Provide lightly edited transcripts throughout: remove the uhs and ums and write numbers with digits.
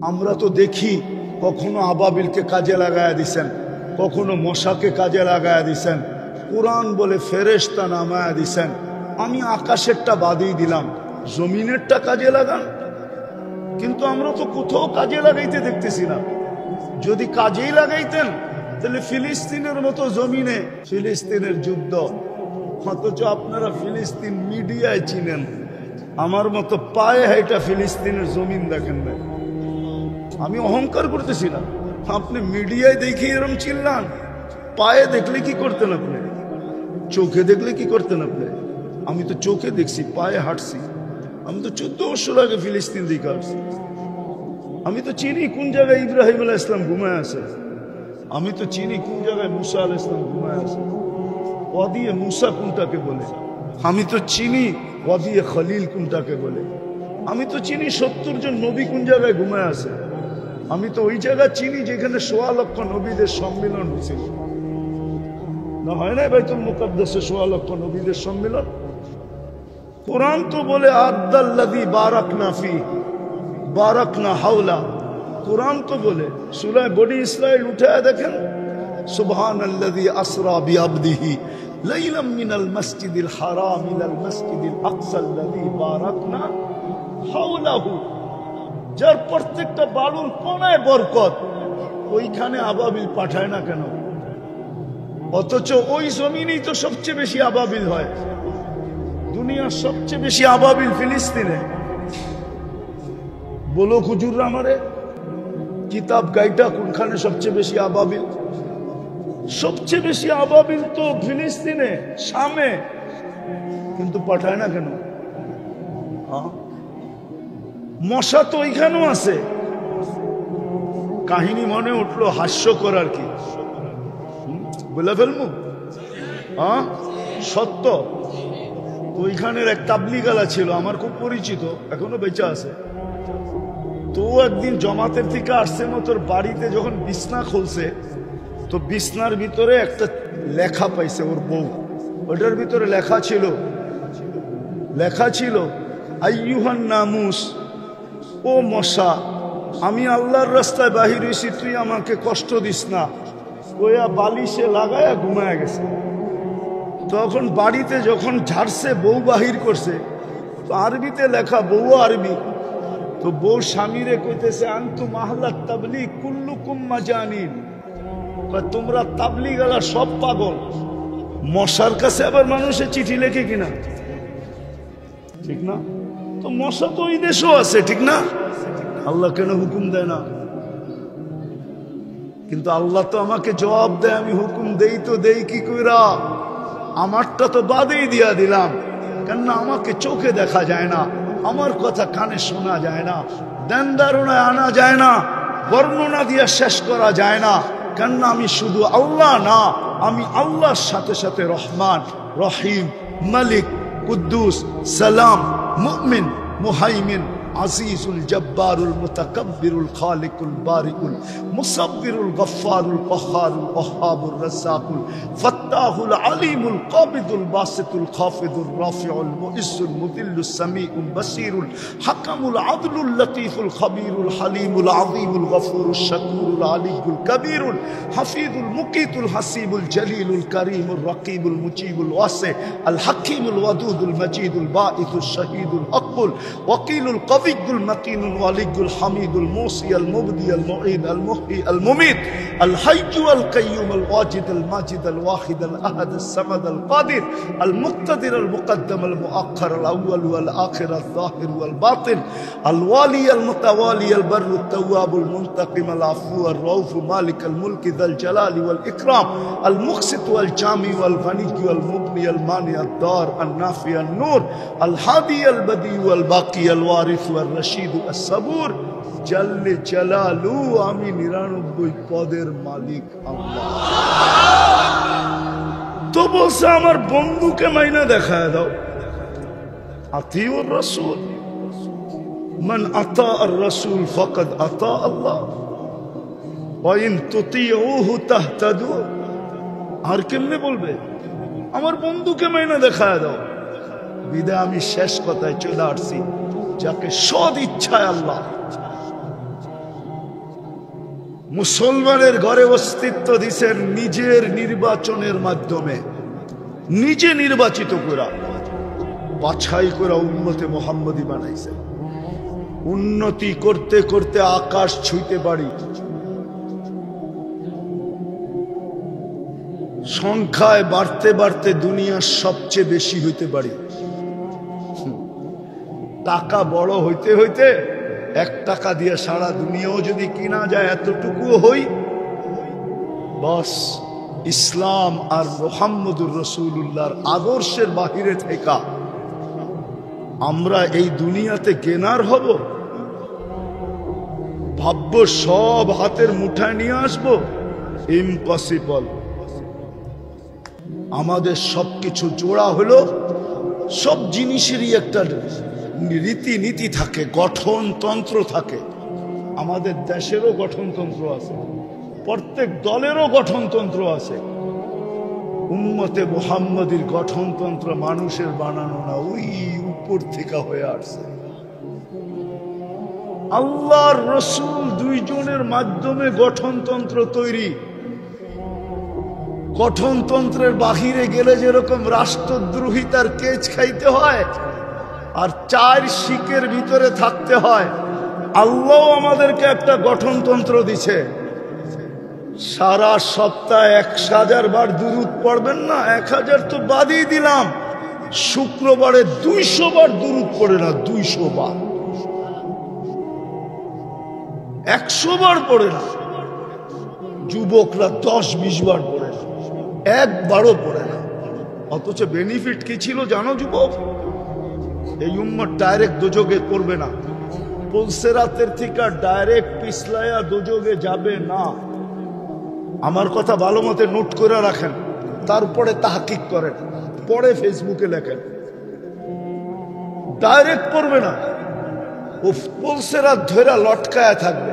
আমরা তো দেখি কখনো আবাবিলকে কাজে লাগায়া দিছেন, কখনো মশাকে কাজে লাগায়া দিছেন, কোরআন বলে ফেরেশতা নামায়া দিছেন। আমি আকাশেরটা বাদই দিলাম, জমিনেরটা কাজে লাগান। কিন্তু আমরা তো কোথাও কাজে লাগাইতে দেখতেছি না। যদি কাজেই লাগাইতেন তাহলে ফিলিস্তিনের মতো জমিনে ফিলিস্তিনের যুদ্ধ, অথচ আপনারা ফিলিস্তিন মিডিয়ায় চিনেন, আমার মতো পায়ে হাইটা ফিলিস্তিনের জমিন দেখেন না। আমি অহংকার করতেছি না, আপনি মিডিয়ায় দেখে এরম চিনলাম, পায়ে দেখলে কি করতেন আপনি? চোখে দেখলে কি করতেন আপনি? আমি তো চোখে দেখছি, পায়ে হাঁটছি। আমি তো 14 বছর আগে ফিলিস্তিন দিকে আসছি। আমি তো চিনি কোন জায়গায় ইব্রাহিম আলাইহিস সালাম ঘুমায় আছে, আমি তো চিনি কোন জায়গায় মুসা আলাইহিস সালাম ঘুমায় আছে। ওয়াদিয়ে মুসা কোনটাকে বলে, আমি তো চিনি ওয়াদিয়ে খলিল কোনটাকে বলে। আমি তো চিনি 70 জন নবী কোন জায়গায় ঘুমায় আছে। আমি তো ওই জায়গা চিনি যেখানে 1.25 লক্ষ নবীদের সম্মিলন হয়েছিল। না হয় না বাইতুল মুকাদ্দাসে 1.25 লক্ষ নবীদের সম্মিলন? কোরআন তো বলে আদাল্লাযী বারাকনা ফি বারাকনা হাওলা। কোরআন তো বলে, সূরা বনি ইসরাইল উঠায় দেখেন, সুবহানাল্লাযী আসরা বিআবদিহি লাইলাম মিনাল মাসজিদিল হারাম ইলাল মাসজিদিল আকসাল্লাযী বারাকনা হাওলাহু। যার প্রত্যেকটা বালুর কোনায় বরকত, ওইখানে আবাবিল পাঠায় না কেন? অথচ ওই জমিনেই তো সবচেয়ে বেশি আবাবিল হয়। দুনিয়ার সবচেয়ে বেশি আবাবিল ফিলিস্তিনে। বলো হুজুররা আমারে, কিতাব গাইটা কোনখানে সবচেয়ে বেশি আবাবিল? সবচেয়ে বেশি আবাবিল তো ফিলিস্তিনে, শামে, কিন্তু পাঠায় না কেন? মশা তো ওইখানেও আছে। কাহিনী মনে উঠলো, হাস্যকর আর কি, বলে ফেলবো। সত্য। ওইখানের এক তাবলিগালা ছিল, আমার খুব পরিচিত, এখনো বেঁচে আছে। তো একদিন জমাতের থেকে আসছে মতোর বাড়িতে যখন বিছনা খুলছে, তো বিছনার ভিতরে একটা লেখা পাইছে ওর বউ। ওটার ভিতরে লেখা ছিল আইয়ুহান নামুস, ও মশা, আমি আল্লাহর রাস্তায় বাহির হইছি, তুই আমাকে কষ্ট দিস না। ওয়া বালিশে লাগায়া ঘুমায় গেছে। তখন বাড়িতে যখন ঝাড়ছে, বউ বাহির করছে, তো আরবিতে লেখা, বউ আরবি। তো বউ স্বামীরে কইতেছে, আনতুম আহলাত তাবলীগ কুল্লুকুম মাজানিন, তোমরা তাবলীগওয়ালা সব পাগল। মশার কাছে আবার মানুষের চিঠি লেখে কিনা? ঠিক না? তো মশা তো ওই দেশও আছে, ঠিক না? আল্লাহ কেন হুকুম দেয় না? কিন্তু আল্লাহ তো আমাকে জবাব দেয়, আমি হুকুম দেই তো দেই কি কইরা? আমারটা তো বাদেই দিয়া দিলাম, কেননা আমাকে চোখে দেখা যায় না, আমার কথা কানে শোনা যায় না, দেন ধারণায় আনা যায় না, বর্ণনা দিয়া শেষ করা যায় না। কেননা আমি শুধু আল্লাহ না, আমি আল্লাহর সাথে সাথে রহমান, রহিম, মালিক, কুদ্দুস, সালাম, মুমিন, মুহাইমিন, আজিজুল জব্বারুল মুতাকাব্বিরুল খালিকুল বারিকুল মুসাব্বিরুল গফফারুল কহ্হারুল ওয়াহ্হাবুর রাজ্জাকুল ফাত্তাহুল আলিমুল কাবিদুল বাসিতুল খাফিদুর রাফিউল মুইজ্জুল মুদিল্লুস সামিউল বাসিরুল হাকামুল আদলুল লতীফুল খবীরুল হালিমুল আযীমুল গফুরুশ শাকুরুল আলিয়ুল কবীরুল হাফিজুল মুকিতুল হাসিবুল জলিলুল করিমুর রকিবুল মুজিবুল ওয়াসি আল হাকীমুল ওয়াদুদুল মজিদুল বাঈসুশ শহীদুল হকুল ওয়াকিলুল القوي المتين الولي الحميد الموصي المبدي المعيد المحيي المميت الحي القيوم الواجد الماجد الواحد الأحد الصمد القادر المقتدر المقدم المؤخر الأول والآخر الظاهر والباطن الوالي المتوالي البر التواب المنتقم العفو الرؤوف مالك الملك ذا الجلال والإكرام المقسط والجامع والغني والمغني المانع الدار النافع النور الهادي البديع والباقي الوارث والرشيد الصبور جل جلاله আমি 99 পদের মালিক আল্লাহ। তো বলছে আমার বন্ধুকে মাইনা দেখায় দাও। আতিউর রাসূল, মান আতা আর রাসূল ফাকাদ আতা আল্লাহ ওয়া ইন তুতিউহু তাহতাদু। আর কেমনে বলবে আমার বন্ধুকে মাইনা দেখায় দাও? বিদায় আমি শেষ কথায় চলে আসছি, যাকে সদ ইচ্ছায় আল্লাহ মুসলমানের ঘরে অস্তিত্ব দিছেন নিজের নির্বাচনের মাধ্যমে, নিজে নির্বাচিত করা, বাছাই করা উম্মতে মুহাম্মদী বানাইছে। উন্নতি করতে করতে আকাশ ছুঁইতে পারি, সংখ্যায় বাড়তে বাড়তে দুনিয়ার সবচেয়ে বেশি হইতে পারি। টাকা বড় হইতে হইতে 1 টাকা দিয়ে সারা দুনিয়াও যদি কিনা যায় এতটুকু হই, বস ইসলাম আর মুহাম্মদুর রাসূলুল্লাহর আদর্শের বাহিরে থেকে আমরা এই দুনিয়াতে কেনার হব? ভাববো সব হাতের মুঠায় নিয়ে আসবো? ইম্পসিবল। আমাদের সবকিছু জোড়া হলো, সব জিনিসেরই একটা রীতিনীতি থাকে, গঠনতন্ত্র থাকে। আমাদের দেশেরও গঠনতন্ত্র আছে, প্রত্যেক দলেরও গঠনতন্ত্র আছে। উম্মতে মুহাম্মদীর গঠনতন্ত্র মানুষের বানানো না, ওই উপর থেকে হয়ে আসছে। আল্লাহর রাসূল দুইজনের মাধ্যমে গঠনতন্ত্র তৈরি। গঠনতন্ত্রের বাহিরে গেলে যেরকম রাষ্ট্রদ্রোহিতার কেচ খাইতে হয় আর 4 শিকের ভিতরে থাকতে হয়, আল্লাহ আমাদেরকে একটা গঠনতন্ত্র দিছে। সারা সপ্তাহে 1000 বার দুরূদ পড়বেন না? 1000 তো বাদই দিলাম, শুক্রবারে 200 বার দুরূদ পড়ে না, 200 বার, 100 বার পড়ে না। যুবকরা 10-20 বার পড়ে না, একবারও পড়ে না। অথচ বেনিফিট কি ছিল জানো যুবক? এই উম্মত ডাইরেক্ট দোজখে করবে না, পুলসেরাতের থেকে ডাইরেক্ট পিছলায়া দোজখে যাবে না। আমার কথা ভালো মতে নোট করে রাখেন, তারপরে তাহকিক করেন, পরে ফেসবুকে লেখেন। ডাইরেক্ট পড়বে না, ও পুলসেরাত ধরে লটকায়া থাকবে।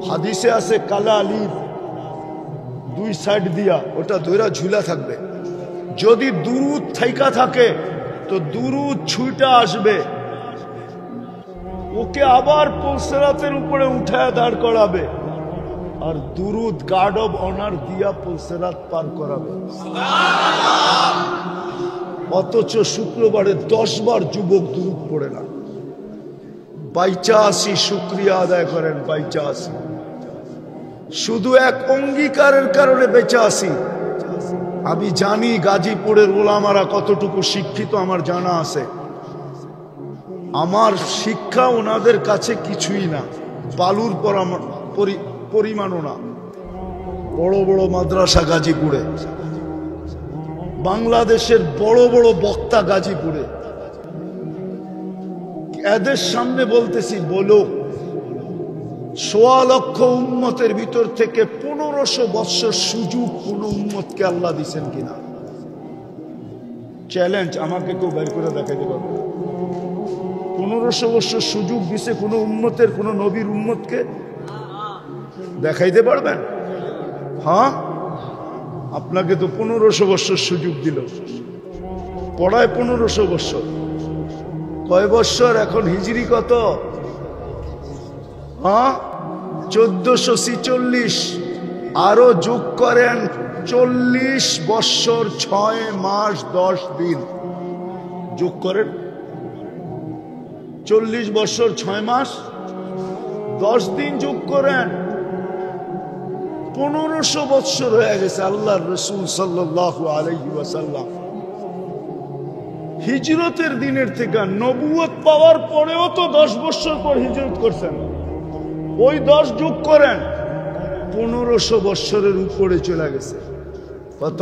হাদিসে আছে কালা আলিফ 2 সাইড দিয়া ওটা ধরে ঝুলা থাকবে। যদি দুরূদ থাইকা থাকে তো দুরূদ ছুঁটা আসবে, ওকে আবার পুলসেরাতের উপরে উঠায় দাঁড় করাবে, আর দুরূদ গার্ড অব অনার দিয়া পুলসেরাত পার করাবে। অথচ শুক্রবারে 10 বার যুবক দুরূদ পড়ে না। 85 শুকরিয়া আদায় করেন, 85। শুধু এক অঙ্গীকারের কারণে বেঁচে আসি। আমি জানি গাজীপুরের ওলামারা কতটুকু শিক্ষিত, আমার জানা আছে। আমার শিক্ষা ওনাদের কাছে কিছুই না, বালুর পরিমাণও না। বড় বড় মাদ্রাসা গাজীপুরে, বাংলাদেশের বড় বড় বক্তা গাজীপুরে। এদের সামনে বলতেছি, বলো 1.25 লক্ষ উম্মতের ভিতর থেকে 1500 বৎসর সুযোগ কোন উম্মতকে আল্লাহ দিচ্ছেন কিনা? চ্যালেঞ্জ, আমাকে কেউ বের করে দেখাইতে পারবে? 1500 বৎসর সুযোগ দিছে কোন উম্মতের, কোন নবীর উম্মতকে? দেখাইতে পারবেন? হ্যাঁ, আপনাকে তো 1500 বৎসর সুযোগ দিল, পড়ায় 1500 বৎসর। কয় বৎসর এখন? হিজরি কত? হ্যাঁ, 1446। আরো যোগ করেন 40 বৎসর 6 মাস 10 দিন। যোগ করেন 40 বৎসর 6 মাস 10 দিন যোগ করেন, 1500 বৎসর হয়ে গেছে। আল্লাহর রাসূল সাল্লাল্লাহু আলাইহি ওয়াসাল্লাম হিজরতের দিনের থেকে নবুয়ত পাওয়ার পরেও তো 10 বৎসর পর হিজরত করছেন। ওই 10 যোগ করেন, 1500 বৎসরের উপরে চলে গেছে। কত?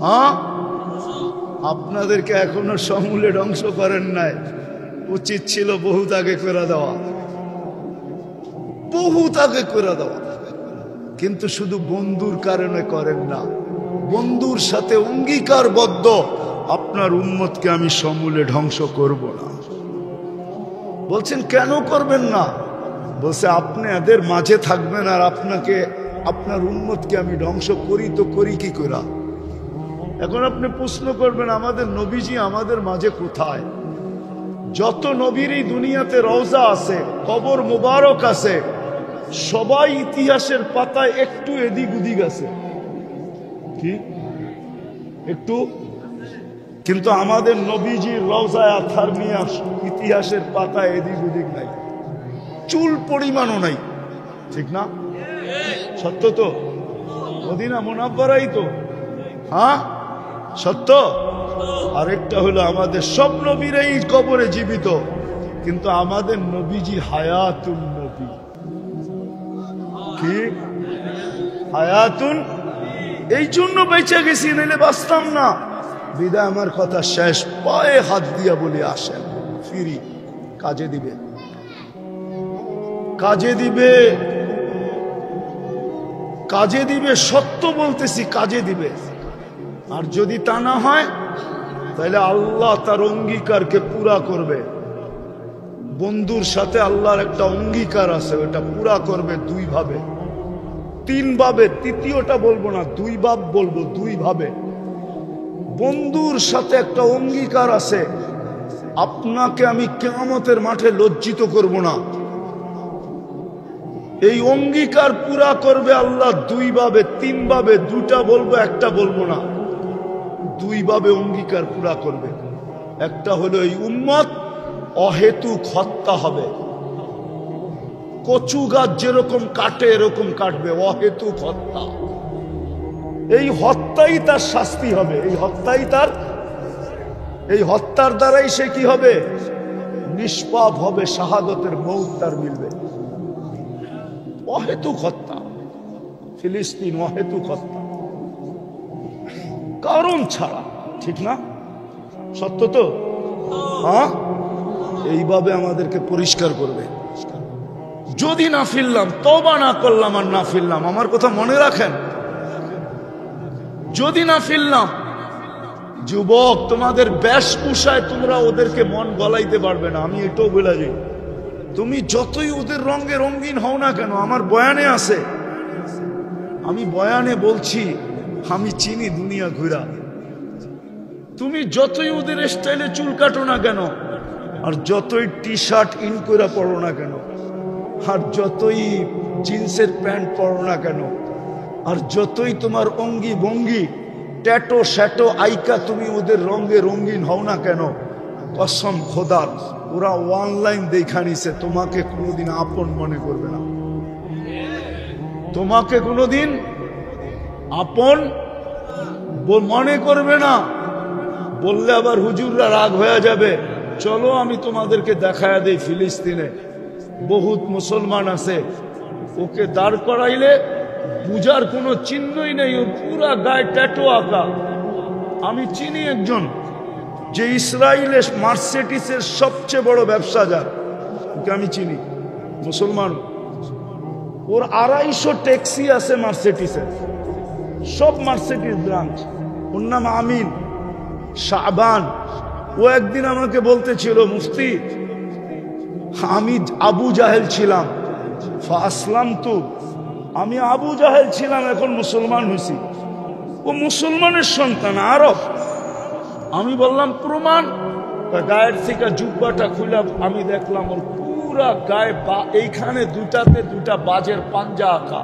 হ্যাঁ, আপনাদেরকে এখনো সমূলে ধ্বংস করেন নাই, উচিত ছিল বহুত আগে করে দেওয়া, বহুত আগে করে দেওয়া। কিন্তু শুধু বন্ধুর কারণে করেন না, বন্ধুর সাথে অঙ্গীকারবদ্ধ, আপনার উম্মতকে আমি সমূলে ধ্বংস করব না। বলছেন কেন করবেন না? বলছে আপনি এদের মাঝে থাকবেন আর আপনাকে, আপনার উম্মতকে আমি ধ্বংস করি তো করি কি করে? এখন আপনি প্রশ্ন করবেন আমাদের নবীজি আমাদের মাঝে কোথায়? যত নবীর এই দুনিয়াতে রওজা আছে, কবর মুবারক আছে, সবাই ইতিহাসের পাতায় একটু এদিক ওদিক আছে, কি একটু। কিন্তু আমাদের নবীজির রওজায় আথার নিয়ে ইতিহাসের পাতায় এদিক ওদিক নাই, চুল পরিমাণও নাই, ঠিক না? সত্য তো? মদিনা মুনাব্বারাই তো, হ্যাঁ সত্য। আরেকটা হলো আমাদের সব নবীরাই কবরে জীবিত, কিন্তু আমাদের নবীজি হায়াতুন নবী, কি হায়াতুন, এই জন্য বেঁচে গেছি, নাইলে বাঁচতাম না। বিদায় আমার কথা শেষ, পায়ে হাত দিয়া বলে আসেন, ফিরি, কাজে দিবে, কাজে দিবে, কাজে দিবে, সত্য বলতেছি, কাজে দিবে। আর যদি তা না হয় তাহলে আল্লাহ তার অঙ্গীকারকে পুরা করবে। বন্ধুর সাথে আল্লাহর একটা অঙ্গীকার আছে, ওটা পুরা করবে দুই ভাবে, তিন ভাবে, তৃতীয়টা বলবো না, দুই ভাব বলবো, দুই ভাবে। বন্ধুর সাথে একটা অঙ্গীকার আছে, আপনাকে আমি কিয়ামতের মাঠে লজ্জিত করব না। এই অঙ্গীকার পুরা করবে আল্লাহ দুই ভাবে, তিন ভাবে, দুটা বলবো একটা বলবো না, দুই ভাবে অঙ্গীকার পুরা করবে। একটা হলো এই উম্মত অহেতুক হত্যা হবে, কচু গাছ যেরকম কাটে এরকম কাটবে, অহেতুক হত্যা। এই হত্যাই তার শাস্তি হবে, এই হত্যাই তার, এই হত্যার দ্বারাই সে কি হবে, নিষ্পাপ হবে, শাহাদতের মৌত তার মিলবে। অহেতুক হত্যা, ফিলিস্তিন অহেতুক হত্যা, কারণ ছাড়া, ঠিক না? সত্য তো? হ্যাঁ, এইভাবে আমাদেরকে পরিষ্কার করবে। যদি না ফিরলাম, তওবা না করলাম আর না ফিরলাম, আমার কথা মনে রাখেন, যদি না ফিরলাম, যুবক তোমাদের বেশভূষায় তোমরা ওদেরকে মন গলাইতে পারবে না, আমি এটাও বলে যাই। তুমি যতই ওদের রঙে রঙিন হও না কেন, আমার বয়ানে আছে, আমি বয়ানে বলছি, আমি চিনি দুনিয়া ঘুরা। তুমি যতই ওদের স্টাইলে চুল কাটো না কেন, আর যতই টি শার্ট ইন করে পড়ো না কেন, আর যতই জিন্সের প্যান্ট পরো না কেন, আর যতই তোমার অঙ্গি ভঙ্গি ট্যাটো শ্যাটো আইকা তুমি ওদের রঙে রঙিন হও না কেন, কসম খোদার, ওরা অনলাইন দেখা নিছে, তোমাকে কোনোদিন আপন মনে করবে না, তোমাকে কোনোদিন আপন মনে করবে না। বললে আবার হুজুররা রাগ হয়ে যাবে, চলো আমি তোমাদেরকে দেখায়া দেই, ফিলিস্তিনে বহুত মুসলমান আছে, ওকে দাঁড় করাইলে বুঝার কোনো চিহ্নই নেই, ও পুরা গায়ে ট্যাটু আঁকা। আমি চিনি একজন, যে ইসরায়েলের মার্সিডিজের সবচেয়ে বড় ব্যবসাদার, ওকে আমি চিনি, মুসলমান। ওর 250 ট্যাক্সি আছে মার্সিডিজের, সব মার্সিডিজ ব্রাঞ্চ। ওর নাম আমিন শাবান। ও একদিন আমাকে বলতেছিল, মুফতি আমি আবু জাহেল ছিলাম, আসলাম তো, আমি আবু জাহেল ছিলাম, এখন মুসলমান হয়েছি। ও মুসলমানের সন্তান, আরব। আমি বললাম প্রমাণ, গায়ের থেকে জুব্বাটা খুলে আমি দেখলাম ওর পুরা গায়ে, এইখানে দুটাতে দুটা বাজের পাঞ্জা আঁকা,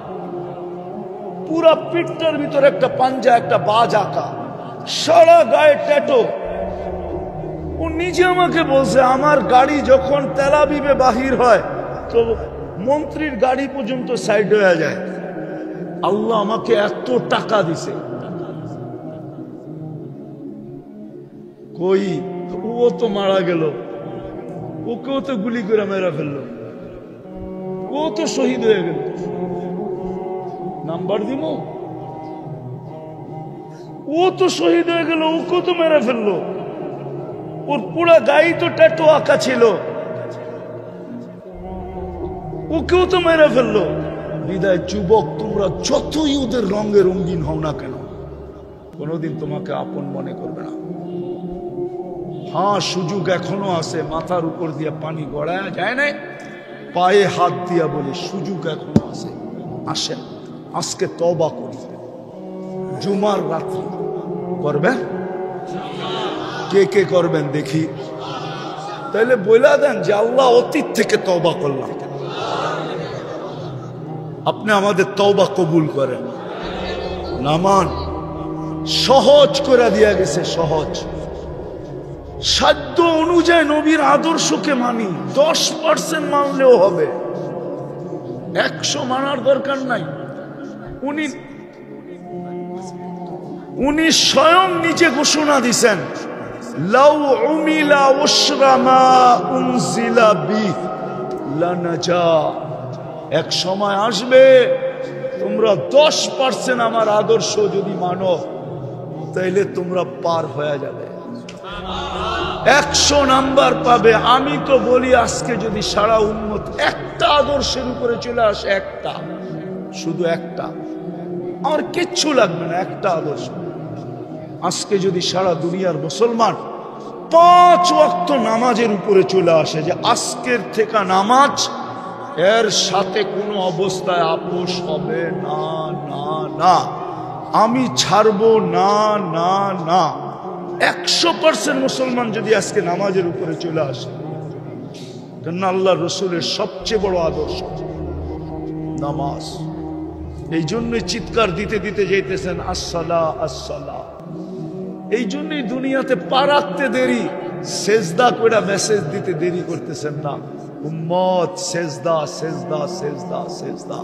পুরা পিঠটার ভিতরে একটা পাঞ্জা, একটা বাজ আঁকা, সারা গায়ে ট্যাটো। ও নিজে আমাকে বলছে, আমার গাড়ি যখন তেল আবিবে বাহির হয় তো মন্ত্রীর গাড়ি পর্যন্ত সাইড হয়ে যায়। আল্লাহ আমাকে এত টাকা দিছে। কই, ও তো মারা গেল, ওকেও তো গুলি করে মেরা ফেললো, ও তো শহীদ হয়ে গেল। নাম্বার দিব, ও তো শহীদ হয়ে গেল, ওকেও তো মেরে ফেললো, ওর পুরা গায়ে তো ট্যাটু আঁকা ছিল, ওকেও তো মেরে ফেললো। বিদায় যুবক, তোমরা যতই ওদের রঙে রঙিন হও না কেন, কোনোদিন তোমাকে আপন মনে করবে না। হ্যাঁ, সুযোগ এখনো আছে, মাথার উপর দিয়ে পানি গড়ায় যায় না, পায়ে হাত দিয়া বলি, সুযোগ এখনো আছে, আসেন আজকে তওবা করি। জুমার রাত্রি করবেন, কে কে করবেন দেখি, তাহলে বলে দেন যে আল্লাহ অতীত থেকে তওবা করলাম, আপনি আমাদের তওবা কবুল করেন। নামান সহজ করে দিয়া গেছে, সহজ সাধ্য অনুযায়ী নবীর আদর্শকে মানি। 10% মানলেও হবে, 100 মানার দরকার নাই। উনি স্বয়ং নিজে ঘোষণা দিছেন, লাউ উমিলা উশরামা উনজিলা বি লানাজা। এক সময় আসবে তোমরা 10% আমার আদর্শ যদি মানো তাইলে তোমরা পার হয়ে যাবে, 100 নাম্বার পাবে। আমি তো বলি আজকে যদি সারা উম্মত একটা আদর্শের উপরে চলে আসে, একটা, শুধু একটা, আর কিচ্ছু লাগবে না, একটা আদর্শ। আজকে যদি সারা দুনিয়ার মুসলমান 5 ওয়াক্ত নামাজের উপরে চলে আসে, যে আজকের থেকে নামাজ এর সাথে কোনো অবস্থায় আপোষ হবে না, না না, আমি ছাড়বো না, না না, 100% মুসলমান যদি আজকে নামাজের উপরে চলে আসে, কেন আল্লাহ রসুলের সবচেয়ে বড় আদর্শ নামাজ। এই জন্যই চিৎকার দিতে দিতে যাইতেছেন আসসালা আসসালা। এই জন্যই দুনিয়াতে পা রাখতে দেরি, সেজদা করে মেসেজ দিতে দেরি করতেছেন না। উম্মত সেজদা সেজদা সেজদা সেজদা।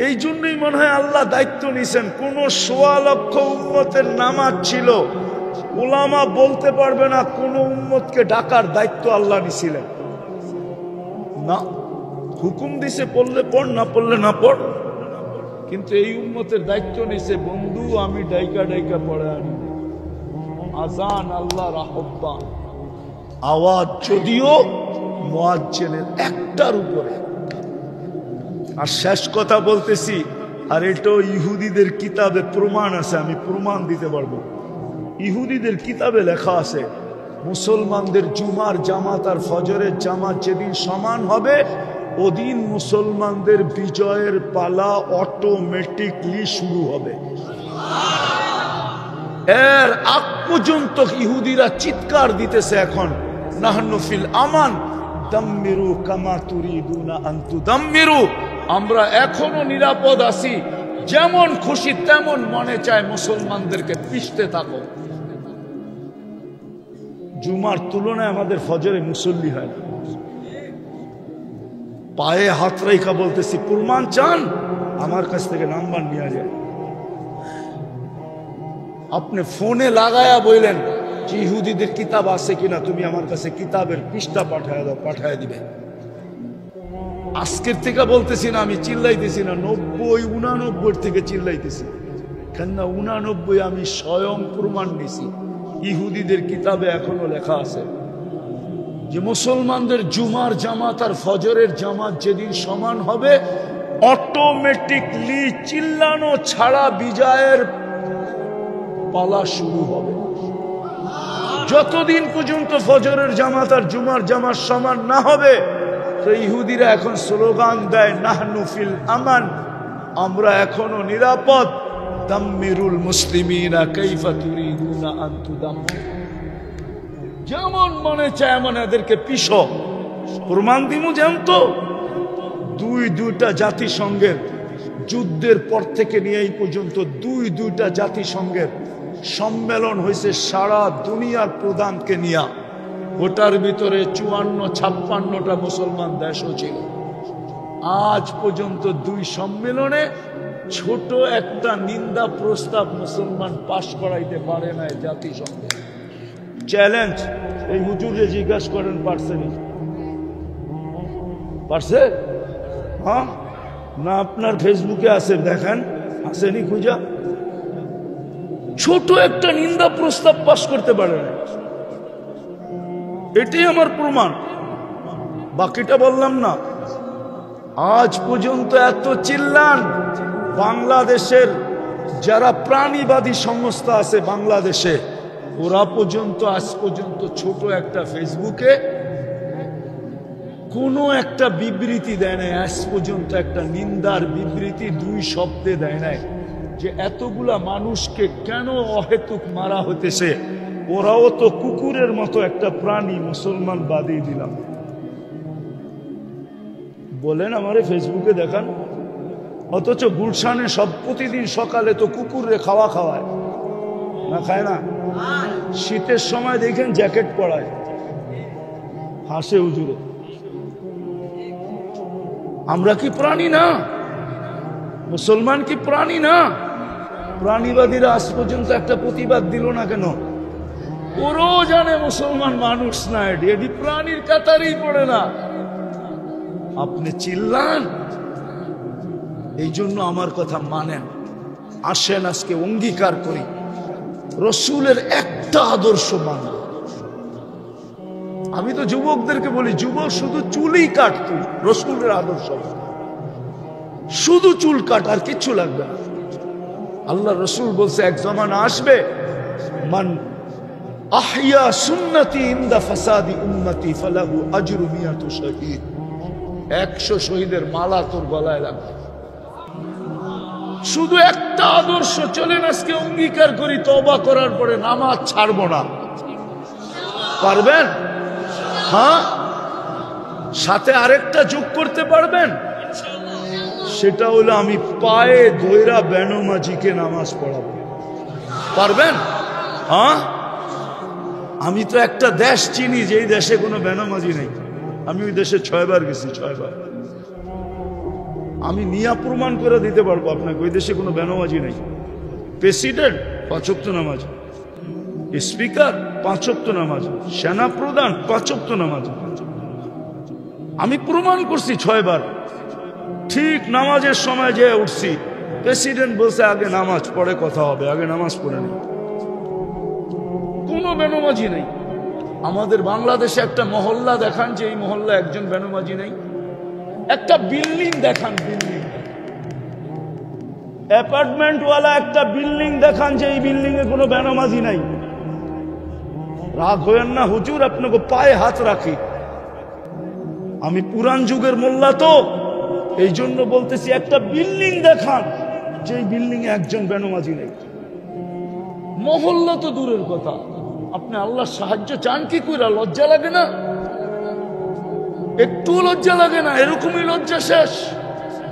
এই জন্যই মনে হয় আল্লাহ দায়িত্ব নিছেন। কোন 1.25 লক্ষ উম্মতের নামাজ ছিল, উলামা বলতে পারবে না কোন উম্মতকে ডাকার দায়িত্ব আল্লাহ নিছিলেন না। হুকুম দিছে পড়লে পড়, না পড়লে না পড়। কিন্তু এই উম্মতের দায়িত্ব নিছে, বন্ধু আমি ডাইকা ডাইকা পড়ে আনি। আজান আল্লাহর আহ্বান, আওয়াজ যদিও মুয়াজ্জিনের একটার উপরে। আর শেষ কথা বলতেছি, আর এটাও ইহুদিদের কিতাবে প্রমাণ আছে, আমি প্রমাণ দিতে পারবো। ইহুদিদের কিতাবে লেখা আছে, মুসলমানদের জুমার জামাত আর ফজরের জামাত যেদিন সমান হবে, ওদিন মুসলমানদের বিজয়ের পালা অটোমেটিকলি শুরু হবে। এর আগ পর্যন্ত ইহুদিরা চিৎকার দিতেছে এখন, নাহনু ফিল আমান দাম্মিরু কামা তুরিদুনা আন তুদাম্মিরু। আমরা এখনো নিরাপদ আছি, যেমন খুশি তেমন মনে চায় মুসলমানদেরকে পিষতে থাকো। জুমার তুলনায় আমাদের ফজরে মুসল্লি হয় না। পায়ে হাত রেখা বলতেছি, প্রমাণ চান আমার কাছ থেকে নাম্বার নিয়ে যায়। আপনি ফোনে লাগায়া বললেন যে ইহুদিদের কিতাব আছে কিনা, তুমি আমার কাছে কিতাবের পৃষ্ঠা পাঠায় দাও, পাঠায় দিবে। আজকের থেকে বলতেছি না, আমি চিল্লাইতেছি না, 90 89 থেকে চিল্লাইতেছি। কেননা 89 আমি স্বয়ং প্রমাণ নিছি। ইহুদিদের কিতাবে এখনো লেখা আছে যে মুসলমানদের জুমার জামাত আর ফজরের জামাত যেদিন সমান হবে, অটোমেটিকলি চিল্লানো ছাড়া বিজয়ের পালা শুরু হবে। যতদিন পর্যন্ত ফজরের জামাত আর জুমার জামাত সমান না হবে, তো ইহুদিরা এখন স্লোগান দেয় নাহনু ফিল আমান, আমরা এখনো নিরাপদ। দাম্মিরুল মুসলিমিনা কাইফা তুরিদুনা আন তুদাম্মিরু। যেমন মনে চায় এমন এদেরকে পিষো। প্রমাণ দিমু জানত, দুইটা জাতিসংঘের যুদ্ধের পর থেকে নিয়ে এই পর্যন্ত দুইটা জাতিসংঘের সম্মেলন হয়েছে সারা দুনিয়ার প্রধানকে নিয়ে। ওটার ভিতরে 54-56টা মুসলমান দেশও ছিল। আজ পর্যন্ত 2 সম্মেলনে ছোট একটা নিন্দা প্রস্তাব মুসলমান পাশ করাইতে পারে না জাতিসংঘে। চ্যালেঞ্জ, এই হুজুরে জিজ্ঞাসা করেন পারছেনি? পারছে? হ্যাঁ না, আপনার ফেসবুকে আছে, দেখেন আসেনি খুঁজা। ছোট একটা নিন্দা প্রস্তাব পাশ করতে পারে না। এটাই আমার প্রমাণ, বাকিটা বললাম না। আজ পর্যন্ত এত চিল্লান, বাংলাদেশের যারা প্রাণীবাদী সংস্থা আছে বাংলাদেশে, ওরা পর্যন্ত আজ পর্যন্ত ছোট একটা ফেসবুকে কোনো একটা বিবৃতি দেয় নাই। আজ পর্যন্ত একটা নিন্দার বিবৃতি 2 শব্দে দেয় নাই যে এতগুলা মানুষকে কেন অহেতুক মারা হতেছে, ওরাও তো কুকুরের মতো একটা প্রাণী, মুসলমান বাদই দিলাম। বলেন আমারে ফেসবুকে দেখান, অথচ গুলশানে সব প্রতিদিন সকালে তো কুকুরে খাওয়া খাওয়ায় না, খায় না? শীতের সময় দেখেন জ্যাকেট পরায়, হাসে হুজুরে। আমরা কি প্রাণী না? মুসলমান কি প্রাণী না? প্রাণীবাদীরা আজ পর্যন্ত একটা প্রতিবাদ দিল না কেন? ওরাও জানে মুসলমান মানুষ না, এটি প্রাণীর কাতারেই পড়ে না। আপনি চিল্লান, এই জন্য আমার কথা মানেন। আসেন আজকে অঙ্গীকার করি রসুলের একটা আদর্শ মান। আমি তো যুবকদেরকে বলি, যুবক শুধু চুলই কাট, তুই রসুলের আদর্শ শুধু চুল কাট, আর কিচ্ছু লাগবে না। আল্লাহ রসুল বলছে এক জমানা আসবে, মান আহইয়া সুন্নতি ইনদা ফাসাদি উম্মতি ফালাহু আজরু মিয়াতু শহীদ। 100 শহীদের মালা তোর গলায় লাগবে। শুধু একটা আদর্শ। চলেন আজকে অঙ্গীকার করি, তওবা করার পরে নামাজ ছাড়বো না। পারবেন? হ্যাঁ, সাথে আরেকটা যোগ করতে পারবেন? সেটা হলো আমি পায়ে ধইরা বেনমাজিকে নামাজ পড়াবো। পারবেন? হ্যাঁ, আমি তো একটা দেশ চিনি যেই দেশে কোনো বেনমাজি নেই। আমি ওই দেশে 6 বার গেছি, 6 বার। আমি নিয়া প্রমাণ করে দিতে পারবো আপনাকে ওই দেশে কোনো বেনমাজি নেই। প্রেসিডেন্ট 5 ওয়াক্ত নামাজ, স্পিকার 5 ওয়াক্ত নামাজ, সেনা প্রধান 5 ওয়াক্ত নামাজ। আমি প্রমাণ করছি 6 বার। ঠিক নামাজের সময় যে উঠছি, প্রেসিডেন্ট বলছে আগে নামাজ পড়ে কথা হবে, আগে নামাজ পড়ে নেই। কোনো বেনমাজি নেই। আমাদের বাংলাদেশে একটা মহল্লা দেখান যে এই মহল্লা একজন বেনমাজি নেই। একটা বিল্ডিং দেখান, বিল্ডিং অ্যাপার্টমেন্টওয়ালা একটা বিল্ডিং দেখান যে এই বিল্ডিং এ কোনো বেনমাজি নাই। রাগ হয়েন না হুজুর, আপনাকে পায়ে হাত রাখি। আমি পুরান যুগের মোল্লা তো, এই জন্য বলতেছি একটা বিল্ডিং দেখান যে এই বিল্ডিং এ একজন বেনমাজি নেই। মহল্লা তো দূরের কথা, আপনি আল্লাহর সাহায্য চান কি কইরা? লজ্জা লাগে না? একটু লজ্জা লাগে না? এরকমই লজ্জা শেষ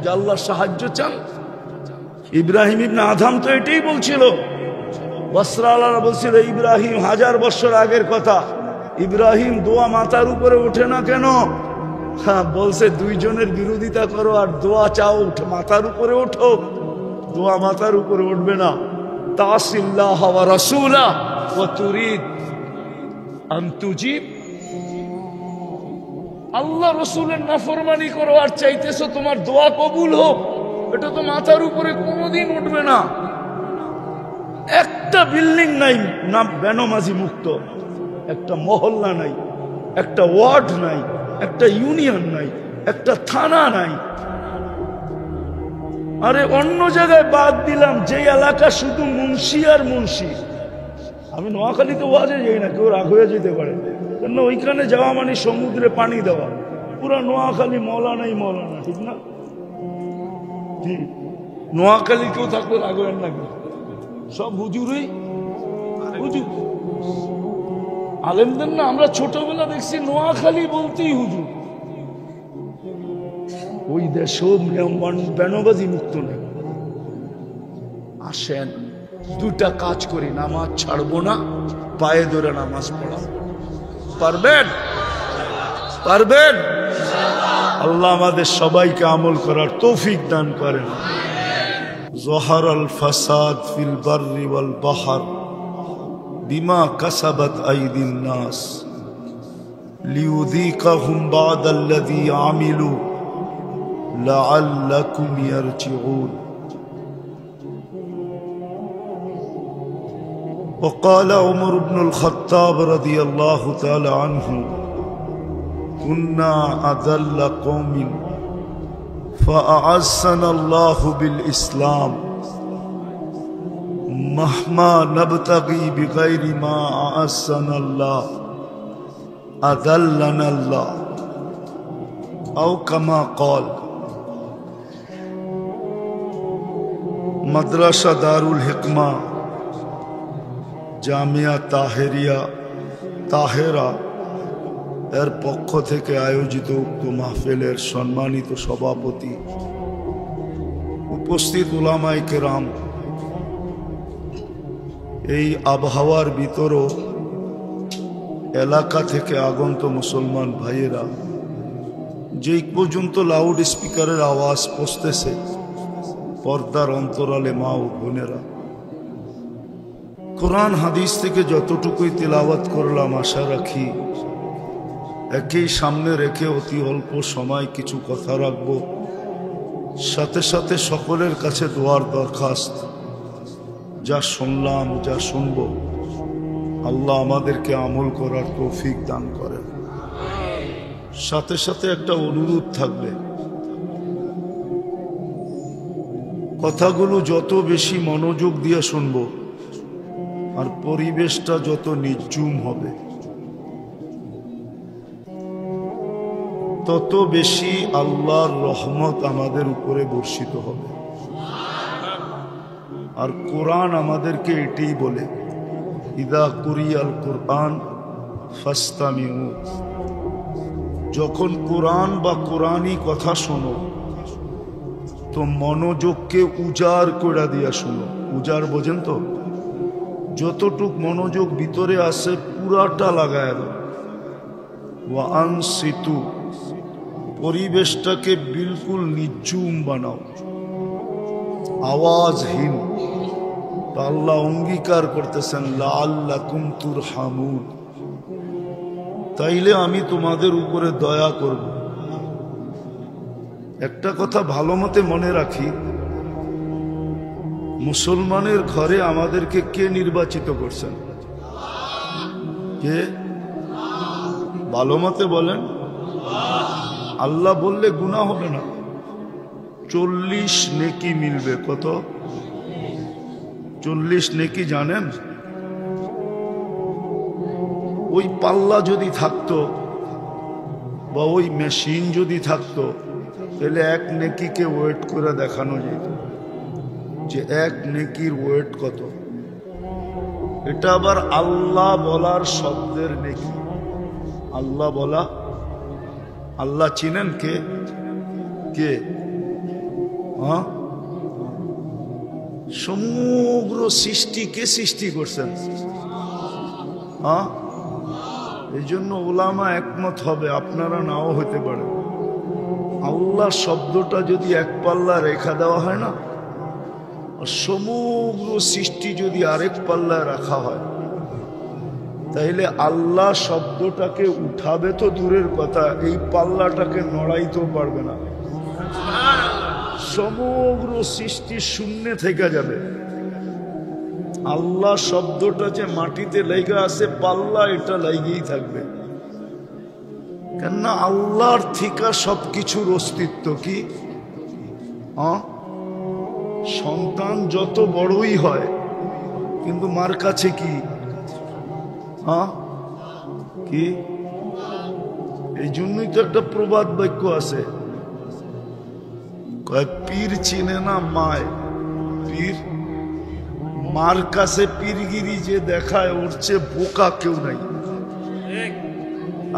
যে আল্লাহর সাহায্য চান। ইব্রাহিম ইবনে আদম তো এটাই বলছিল। বসরাওয়ালারা বলছিল ইব্রাহিম 1000 বছর আগের কথা, ইব্রাহিম দোয়া মাথার উপরে ওঠে না কেন? হ্যাঁ, বলছে 2 জনের বিরোধিতা করো আর দোয়া চাও মাথার উপরে ওঠো। দোয়া মাথার উপরে উঠবে না। তাসিল্লাহ ওয়া রাসূলা ওয়া তুরিদ আন তুজিব। আল্লাহ রসুলের নাফরমানি করো আর চাইতেছো তোমার দোয়া কবুল হোক, এটা তো মাথার উপরে কোনোদিন উঠবে না। একটা বিল্ডিং নাই না বেনমাজি মুক্ত, একটা মহল্লা নাই, একটা ওয়ার্ড নাই, একটা ইউনিয়ন নাই, একটা থানা নাই। আরে অন্য জায়গায় বাদ দিলাম, যে এলাকা শুধু মুন্সি আর মুন্সি। আমি নোয়াখালীতে ওয়াজে যাই না, কেউ রাগ হয়ে যেতে পারে, কেন ওইখানে যাওয়া মানে সমুদ্রে পানি দেওয়া। পুরা নোয়াখালী মৌলানাই মৌলানা, ঠিক না? ঠিক, নোয়াখালী কেউ থাকলে রাগ হবেন না, সব হুজুরই হুজুর। আলেমদের না আমরা ছোটবেলা দেখছি নোয়াখালী বলতেই হুজুর। ওই দেশেও বেনবাজি মুক্ত নেই। আসেন 2টা কাজ করি, নামাজ ছাড়বো না, পায়ে ধরে নামাজ পড়া। পারবেন? পারবেন? আল্লাহ আমাদের সবাইকে আমল করার তৌফিক দান করেন। যহারাল ফাসাদ ফিল বাররি ওয়াল বাহর বিমা কাসাবাত আইদিন নাস লিউযীকাহুম বা'দাল্লাযী আমিলু লাআল্লাকুম ইয়ারজিউন। وقال عمر بن الخطاب رضي الله تعالى عنه كنا أذل قوم فأعزنا الله بالإسلام مهما نبتغي بغير ما أعزنا الله أذلنا الله أو كما قال। مدرسة دار الحكمة জামিয়া তাহেরিয়া তাহেরা এর পক্ষ থেকে আয়োজিত উক্ত মাহফিলের সম্মানিত সভাপতি, উপস্থিত উলামায়ে কেরাম, এই আবহাওয়ার ভিতরও এলাকা থেকে আগন্ত মুসলমান ভাইয়েরা, যেই পর্যন্ত লাউড স্পিকারের আওয়াজ পৌঁছতেছে, পর্দার অন্তরালে মা ও বোনেরা, কোরআন হাদিস থেকে যতটুকুই তিলাওয়াত করলাম, আশা রাখি একই সামনে রেখে অতি অল্প সময় কিছু কথা রাখব। সাথে সাথে সকলের কাছে দোয়ার দরখাস্ত, যা শুনলাম যা শুনব আল্লাহ আমাদেরকে আমল করার তৌফিক দান করেন। সাথে সাথে একটা অনুরোধ থাকবে, কথাগুলো যত বেশি মনোযোগ দিয়ে শুনব আর পরিবেশটা যত নির্জুম হবে, তত বেশি আল্লাহর রহমত আমাদের উপরে বর্ষিত হবে। আর কোরআন আমাদেরকে এটাই বলে, ইদা কুরিয়াল কোরআন ফাস্তামিউ, যখন কোরআন বা কোরআনই কথা শোনো তো মনোযোগকে উজাড় করে দিয়া শোনো। উজাড় বোঝেন তো? যতটুক মনোযোগ ভিতরে আসে পুরাটা লাগায় দাও। ওয়া আনসিতু, পরিবেশটাকে বিলকুল নির্জুম বানাও, আওয়াজহীন। আল্লাহ অঙ্গীকার করতেছেন লাআল্লাকুম তুরহামুন, তাইলে আমি তোমাদের উপরে দয়া করব। একটা কথা ভালো মতে মনে রাখি, মুসলমানের ঘরে আমাদেরকে কে নির্বাচিত করছেন? কে? ভালো মতে বলেন। আল্লাহ বললে গুনাহ হবে না, 40 নেকি মিলবে। কত? 40 নেকি জানেন? ওই পাল্লা যদি থাকতো বা ওই মেশিন যদি থাকতো, তাহলে এক নেকিকে ওয়েট করে দেখানো যেত যে এক নেকির ওয়েট কত। এটা আবার আল্লাহ বলার শব্দের নেকি। আল্লাহ বলা, আল্লাহ চিনেন কে? কে? হ্যাঁ, সমগ্র সৃষ্টি কে সৃষ্টি করছেন? হ্যাঁ, এই জন্য ওলামা একমত হবে, আপনারা নাও হতে পারে। আল্লাহ শব্দটা যদি এক পাল্লা রেখা দেওয়া হয় না, সমগ্র সৃষ্টি যদি আরেক পাল্লায় রাখা হয়, তাইলে আল্লাহ শব্দটাকে উঠাবে তো দূরের কথা, এই পাল্লাটাকে নড়াইতেও পারবে না। সমগ্র সৃষ্টি শূন্য থেকে যাবে। আল্লাহ শব্দটা যে মাটিতে লেগে আছে, পাল্লা এটা লেগেই থাকবে। কেননা আল্লাহর থিকা সবকিছুর অস্তিত্ব কি? সন্তান যত বড়ই হয় কিন্তু মার কাছে কি? কি? এই জন্যই তো একটা প্রবাদ বাক্য আছে, পীর চিনে না মায়। পীর মার কাছে পীরগিরি যে দেখায়, ওর চেয়ে বোকা কেউ নাই।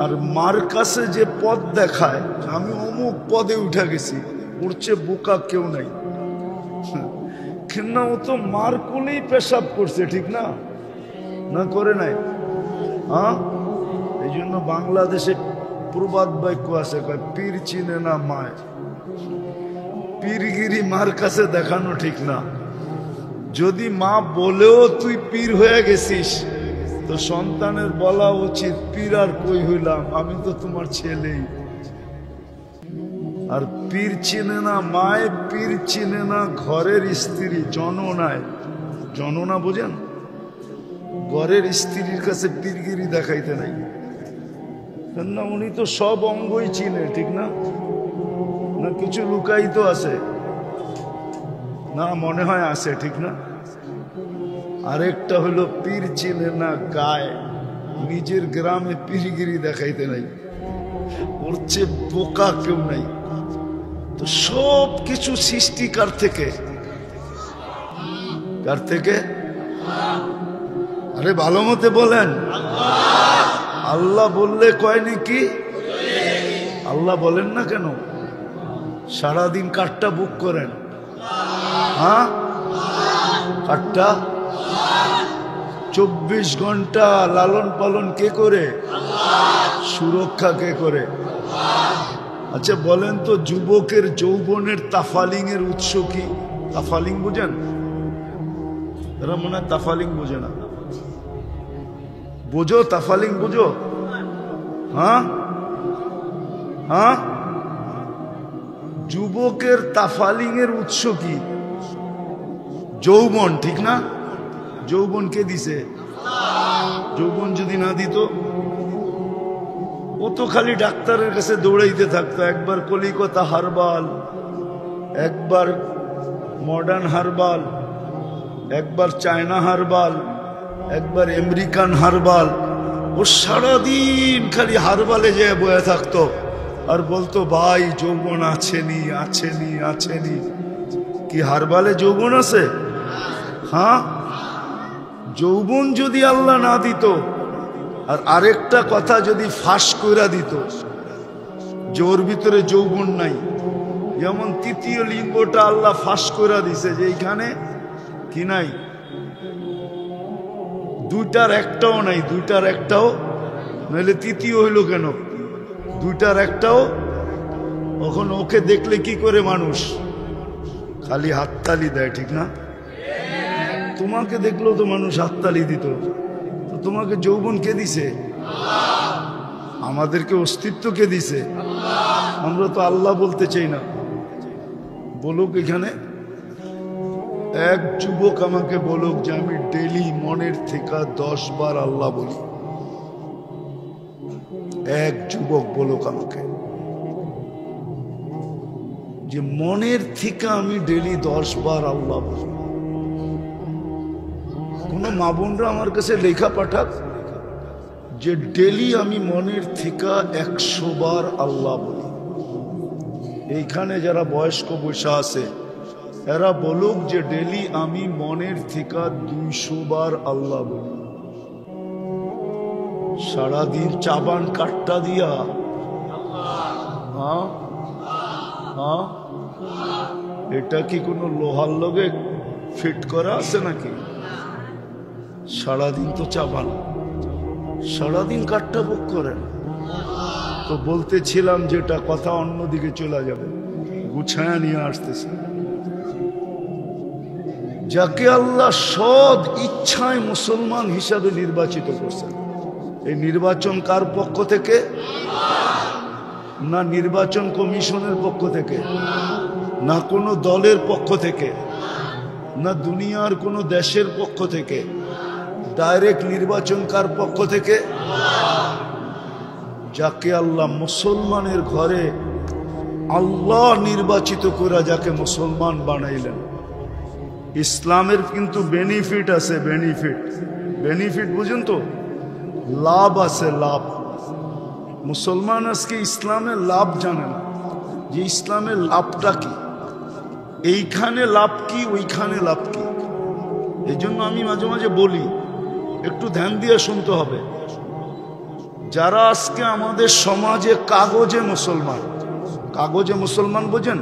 আর মার কাছে যে পদ দেখায়, আমি অমুক পদে উঠে গেছি, ওর চেয়ে বোকা কেউ নাই। কেননা ও তো মার কোলেই পেশাব করছে, ঠিক না? না করে নাই? এই জন্য বাংলাদেশে প্রবাদ বাক্য আছে, পীর চিনে না মায়। পীরগিরি মার কাছে দেখানো ঠিক না। যদি মা বলেও তুই পীর হয়ে গেছিস, তো সন্তানের বলা উচিত, পীর আর কই হইলাম, আমি তো তোমার ছেলেই। আর পীর চিনে না মায়, পীর চিনে না ঘরের স্ত্রী, জননায়। জননা বোঝেন? ঘরের স্ত্রীর কাছে পীরগিরি দেখাইতে নাই, কেননা উনি তো সব অঙ্গই চিনে, ঠিক না? না কিছু লুকায়িত আছে? না, মনে হয় আছে, ঠিক না? আরেকটা হলো পীর চিনে না গায়, নিজের গ্রামে পীরগিরি দেখাইতে নাই। ওর চেয়ে বোকা কেউ নাই। তো সব কিছু সৃষ্টি কার থেকে? কার থেকে? আরে ভালো মতে বলেন। আল্লাহ বললে কয় নাকি? আল্লাহ বলেন না কেন? সারাদিন কারটা বুক করেন? হ্যাঁ, কারটা 24 ঘন্টা লালন পালন কে করে? সুরক্ষা কে করে? আচ্ছা বলেন তো, যুবকের যৌবনের তাফালিং এর উৎস কি? তাফালিং বুঝেন? এরা মনে হয় তাফালিং বোঝে না। বোঝো তাফালিং? বুঝো? হ্যাঁ হ্যাঁ, যুবকের তাফালিং এর উৎস কি? যৌবন, ঠিক না? যৌবন কে দিছে? যৌবন যদি না দিত, ও তো খালি ডাক্তারের কাছে দৌড়াইতে থাকতো। একবার কলিকাতা হারবাল, একবার মডার্ন হারবাল, একবার চায়না হারবাল, একবার আমেরিকান হারবাল। ও সারাদিন খালি হারবালে যেয়ে বয়ে থাকতো আর বলতো ভাই যৌবন আছেনি আছেনি আছেনি। কি হারবালে যৌবন আছে? হ্যাঁ, যৌবন যদি আল্লাহ না দিত, আর আরেকটা কথা যদি ফাঁস কইরা দিত যে ওর ভিতরে যৌবন নাই, যেমন তৃতীয় লিঙ্গটা আল্লাহ ফাঁস কইরা দিছে যে এইখানে কি নাই, দুইটার একটাও নাই, দুইটার একটাও নইলে তৃতীয় হইল কেন? দুইটার একটাও। এখন ওকে দেখলে কি করে মানুষ? খালি হাততালি দেয়, ঠিক না? তোমাকে দেখলেও তো মানুষ হাততালি দিত। তো তোমাকে যৌবন কে দিছে? আমাদেরকে অস্তিত্ব কে দিছে? আমরা তো আল্লাহ বলতে চাই না। বলুক এখানে এক যুবক আমাকে বলুক যে আমি ডেলি মনের থেকে 10 বার আল্লাহ বলি। এক যুবক বলুক আমাকে যে মনের থেকে আমি ডেলি 10 বার আল্লাহ বলি। কোন মা বোনরা আমার কাছে লেখা পাঠাক যে ডেলি আমি মনের থেকে 100 বার আল্লাহ বলি। এইখানে যারা বয়স্ক বৈশা আছে এরা বলুক যে ডেলি আমি মনের থেকে 200 বার আল্লাহ বলি। সারাদিন চাবান কাটটা দিয়া, হ্যাঁ হ্যাঁ, এটা কি কোনো লোহার লগে ফিট করা আছে নাকি? সারাদিন তো চাবান, সারাদিন কাটটা বুক করেন। তো বলতেছিলাম যেটা কথা অন্যদিকে চলে যাবে, গুছায়া নিয়ে আসতেছে। যাকে আল্লাহ সৎ ইচ্ছায় মুসলমান হিসাবে নির্বাচিত করছেন, এই নির্বাচন কার পক্ষ থেকে? না নির্বাচন কমিশনের পক্ষ থেকে, না কোনো দলের পক্ষ থেকে, না দুনিয়ার কোনো দেশের পক্ষ থেকে। ডাইরেক্ট নির্বাচন কার পক্ষ থেকে? যাকে আল্লাহ মুসলমানের ঘরে আল্লাহ নির্বাচিত করে যাকে মুসলমান বানাইলেন। ইসলামের কিন্তু বেনিফিট আছে, বেনিফিট। বেনিফিট বুঝুন তো, লাভ আছে, লাভ। মুসলমান আজকে ইসলামের লাভ জানে না যে ইসলামের লাভটা কি, এইখানে লাভ কি, ওইখানে লাভ কি। এই জন্য আমি মাঝে মাঝে বলি একটু ধ্যান দিয়ে শুনতে হবে। যারা আজকে আমাদের সমাজে কাগজে মুসলমান, কাগজে মুসলমান বোঝেন?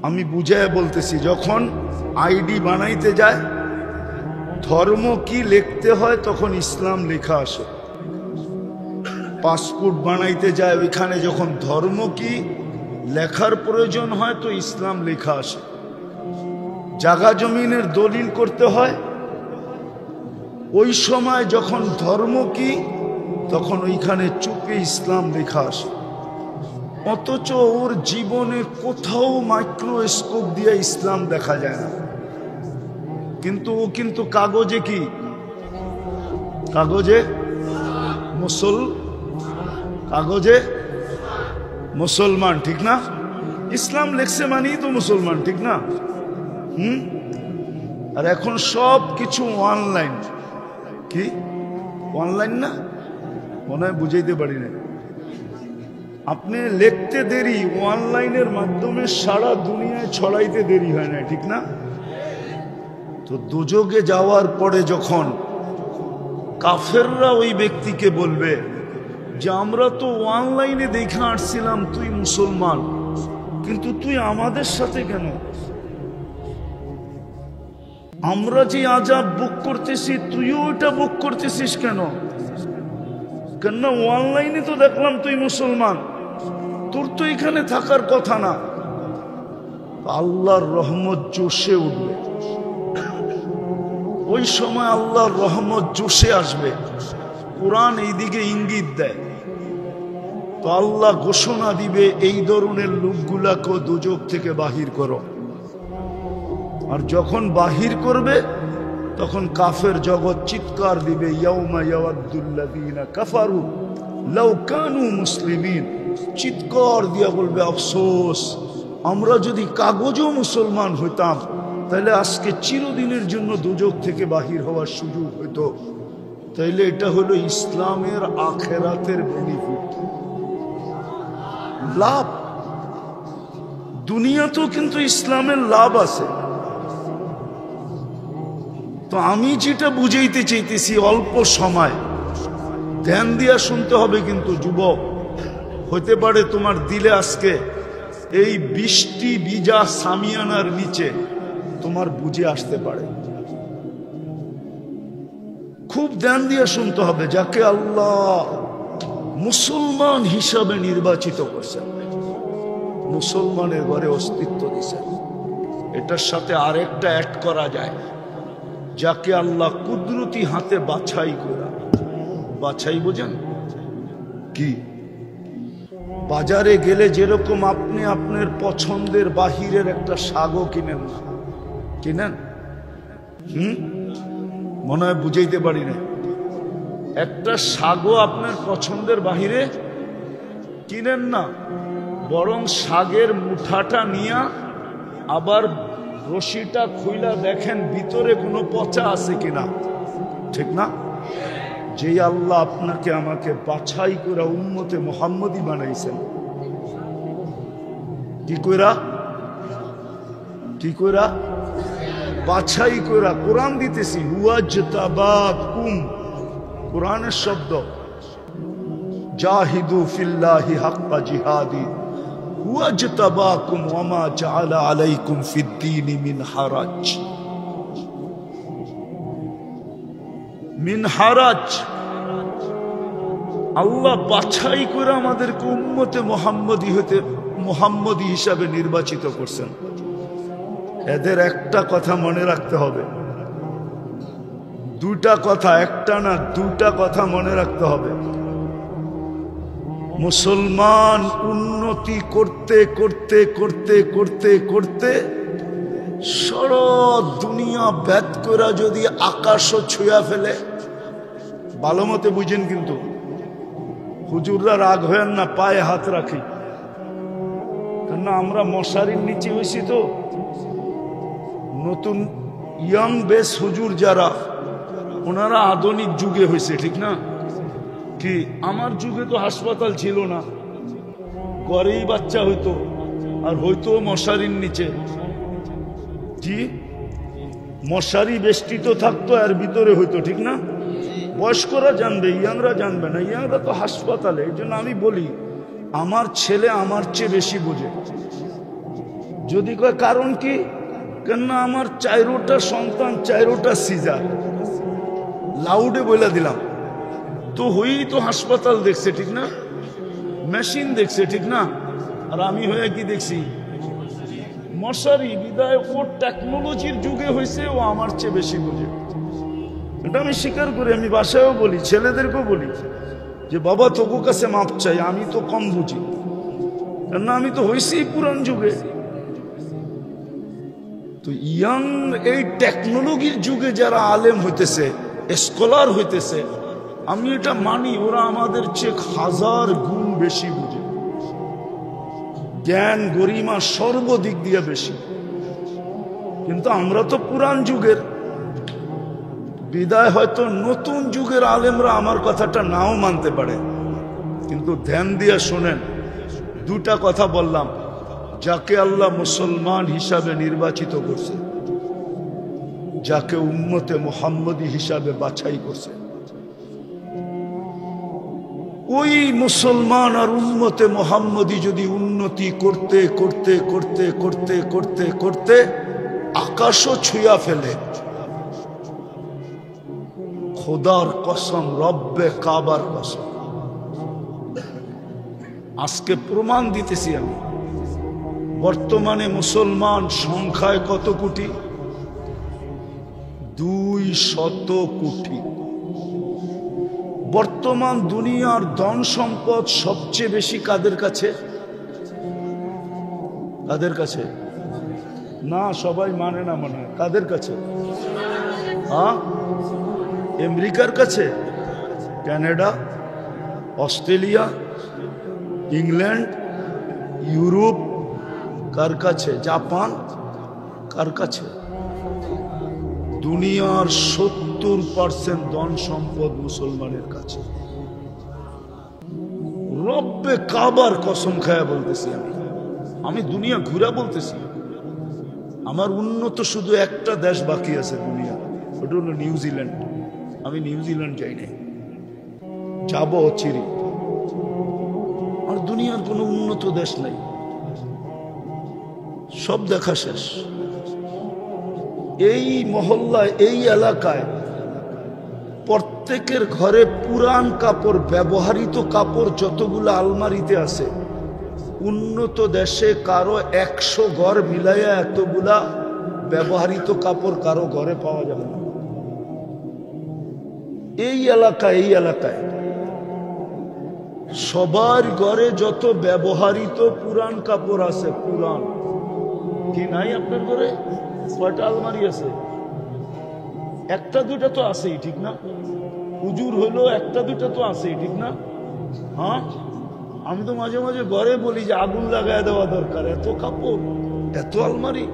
আমি বুঝায় বলতেছি, যখন আইডি বানাইতে যায় ধর্ম কি লিখতে হয় তখন ইসলাম লেখা আসে। পাসপোর্ট বানাইতে যায় ওইখানে যখন ধর্ম কি লেখার প্রয়োজন হয় তো ইসলাম লেখা আসে। জাগা জমিনের দলিল করতে হয় ওই সময় যখন ধর্ম কি তখন ওইখানে চুপে ইসলাম লেখা আসে। অথচ ওর জীবনে কোথাও মাইক্রোস্কোপ দিয়ে ইসলাম দেখা যায় না, কিন্তু ও কিন্তু কাগজে কি, কাগজে কাগজে মুসলমান, ঠিক না? ইসলাম লেখছে মানেই তো মুসলমান, ঠিক না? আর এখন সব কিছু অনলাইন। কি অনলাইন না? মনে হয় বুঝাইতে পারি না। আপনি লিখতে দেরি, অনলাইনের মাধ্যমে সারা দুনিয়ায় ছড়াইতে দেরি হয় না, ঠিক না? তো দোজগে যাওয়ার পরে যখন কাফেররা ওই ব্যক্তিকে বলবে যে আমরা তো অনলাইনে দেখে আসছিলাম তুই মুসলমান, কিন্তু তুই আমাদের সাথে কেন? আমরা যে আযাব ভোগ করতেছি তুইও ওইটা ভোগ করতেছিস কেন? কেন অনলাইনে তো দেখলাম তুই মুসলমান, তোর তো এখানে থাকার কথা না। আল্লাহর রহমত জোশে উঠবে, ওই সময় আল্লাহর রহমত জোশে আসবে। কোরআন এইদিকে ইঙ্গিত দেয়। তো আল্লাহ ঘোষণা দিবে এই ধরনের লোকগুলাকে দোজখ থেকে বাহির করো। আর যখন বাহির করবে তখন কাফের জগৎ চিৎকার দিবে, ইয়াউমা ইয়াওয়াদ্দুল্লাযীনা কাফারু লাউ কানু মুসলিমিন। চিৎকার দিয়া বলবে, আফসোস, আমরা যদি কাগজও মুসলমান হইতাম তাহলে আজকে চিরদিনের জন্য দোজখ থেকে বাহির হওয়ার সুযোগ হইতো। তাইলে এটা হলো ইসলামের আখেরাতের বেনিফিট, লাভ। দুনিয়াতেও কিন্তু ইসলামের লাভ আছে। তো আমি যেটা বুঝাইতে চাইতেছি, অল্প সময় ধ্যান দিয়া শুনতে হবে। কিন্তু যুবক, হতে পারে তোমার দিলে আজকে এই বৃষ্টি ভিজা সামিয়ানার নিচে তোমার বুঝে আসতে পারে। খুব ধ্যান দিয়ে শুনতে হবে। যাকে আল্লাহ মুসলমান হিসাবে নির্বাচিত করছেন, মুসলমানের ঘরে অস্তিত্ব দিয়েছেন, এটার সাথে আরেকটা অ্যাড করা যায়, যাকে আল্লাহ কুদরতি হাতে বাছাই করা। বাছাই বোঝেন কি? বাজারে গেলে যেরকম আপনি আপনার পছন্দের বাহিরের একটা শাকও কিনেন না, কিনেন? মনে হয় বুঝাইতে পারি না। একটা শাকও আপনার পছন্দের বাহিরে কিনেন না, বরং শাকের মুঠাটা নিয়ে আবার রশিটা খুইলা দেখেন ভিতরে কোনো পচা আছে কিনা, ঠিক না? যে আল্লাহ আপনাকে আমাকে বাছাই করে উম্মতে মুহাম্মদী বানাইছেন, কি কইরা? কি কইরা? বাছাই কইরা। কোরআন দিতেছি, হুয়াজতাবাকুম, কোরআনের শব্দ। জাহিদু ফিল্লাহি হাক্কা জিহাদি হুয়াজতাবাকুম ওয়া মা জাআলা আলাইকুম ফিদ-দীনি মিন হারাজ। মিন হারাজ, আল্লাহ বাছাই করে আমাদেরকে উম্মতে মুহাম্মদী হিসাবে নির্বাচিত করছেন। এদের একটা কথা মনে রাখতে হবে, দুটা কথা, একটা না দুটা কথা মনে রাখতে হবে। মুসলমান উন্নতি করতে করতে করতে করতে করতে সারা দুনিয়া ভেদ করে যদি আকাশও ছুঁয়া ফেলে, ভালো মতে বুঝেন কিন্তু, হুজুররা রাগ হয়েন না, পায়ে হাত রাখি। কেননা আমরা মশারির নিচে হয়েছি তো। নতুন ইয়াং বেস হুজুর যারা, ওনারা আধুনিক যুগে হয়েছে, ঠিক না? কি আমার যুগে তো হাসপাতাল ছিল না, ঘরেই বাচ্চা হইতো, আর হয়তো মশারির নিচে। জি, মশারি বেষ্টিত থাকতো, আর ভিতরে হইতো, ঠিক না? বয়স্করা জানবে, ইয়াংরা জানবে না। ইয়াংরা তো হাসপাতালে। এই জন্য আমি বলি, আমার ছেলে আমার চেয়ে বেশি বোঝে। যদি কয় কারণ কি, কেননা আমার 4টা সন্তান, 4টা সিজার, লাউডে বলে দিলাম তো, হয়েই তো হাসপাতাল দেখছে, ঠিক না? মেশিন দেখছে, ঠিক না? আর আমি হয়ে কি দেখছি? মশারি। বিদায় ও টেকনোলজির যুগে হয়েছে, ও আমার চেয়ে বেশি বোঝে। এটা আমি স্বীকার করি। আমি বাসায়ও বলি, ছেলেদেরকেও বলি যে বাবা তোকে কাছে মাপ চাই, আমি তো কম বুঝি, কেননা আমি তো হয়েছি পুরান যুগে। তো ইয়াং এই টেকনোলজির যুগে যারা আলেম হইতেছে, স্কলার হইতেছে, আমি এটা মানি, ওরা আমাদের চেয়ে 1000 গুণ বেশি বুঝে। জ্ঞান গরিমা সর্বদিক দিয়ে বেশি। কিন্তু আমরা তো পুরান যুগের, বিদায় হয়তো নতুন যুগের আলেমরা আমার কথাটা নাও মানতে পারে। কিন্তু ধ্যান দিয়ে শোনেন, দুটা কথা বললাম। যাকে আল্লাহ মুসলমান হিসাবে নির্বাচিত করছে, যাকে উম্মতে মুহাম্মদী হিসাবে বাছাই করছে। ওই মুসলমান আর উম্মতে মুহাম্মদী যদি উন্নতি করতে করতে করতে করতে করতে করতে আকাশও ছুঁয়া ফেলে, খোদার কসম, রব্বে কাবার কসম, আজকে প্রমাণ দিতেছি আমি। বর্তমানে মুসলমান সংখ্যায় কত কোটি? 200 কোটি। বর্তমান দুনিয়ার ধন সম্পদ সবচেয়ে বেশি কাদের কাছে? কাদের কাছে? না, সবাই মানে না মনে হয়। কাদের কাছে? হ্যাঁ, আমেরিকার কাছে, কানাডা, অস্ট্রেলিয়া, ইংল্যান্ড, ইউরোপ, কার কাছে? জাপান, কার কাছে? দুনিয়ার 70% ধন সম্পদ মুসলমানের কাছে। রব্বে কাবার কসম খায়া বলতেছি আমি দুনিয়া ঘুরা বলতেছি। আমার উন্নত শুধু একটা দেশ বাকি আছে দুনিয়া, ওটা হলো নিউজিল্যান্ড। আমি নিউজিল্যান্ড যাই নাই, যাবো চিরি। আর দুনিয়ার কোনো উন্নত দেশ নাই, সব দেখা শেষ। এই মহল্লায়, এই এলাকায় প্রত্যেকের ঘরে পুরান কাপড়, ব্যবহৃত কাপড় যতগুলো আলমারিতে আছে, উন্নত দেশে কারো 100 ঘর মিলাইয়া এতগুলা ব্যবহৃত কাপড় কারো ঘরে পাওয়া যাবে না। এই এলাকায় সবার ঘরে যত ব্যবহৃত পুরান কাপড় আছে, পুরান কি নাই আপনার ঘরে? কয়টা আলমারি আছে? একটা দুইটা তো আছেই, ঠিক না? হুজুর হইলো একটা দুইটা তো আছেই, ঠিক না? হ্যাঁ, আমি তো মাঝে মাঝে ঘরে বলি যে আগুন লাগায় দেওয়া দরকার, এত কাপড়, এত আলমারি।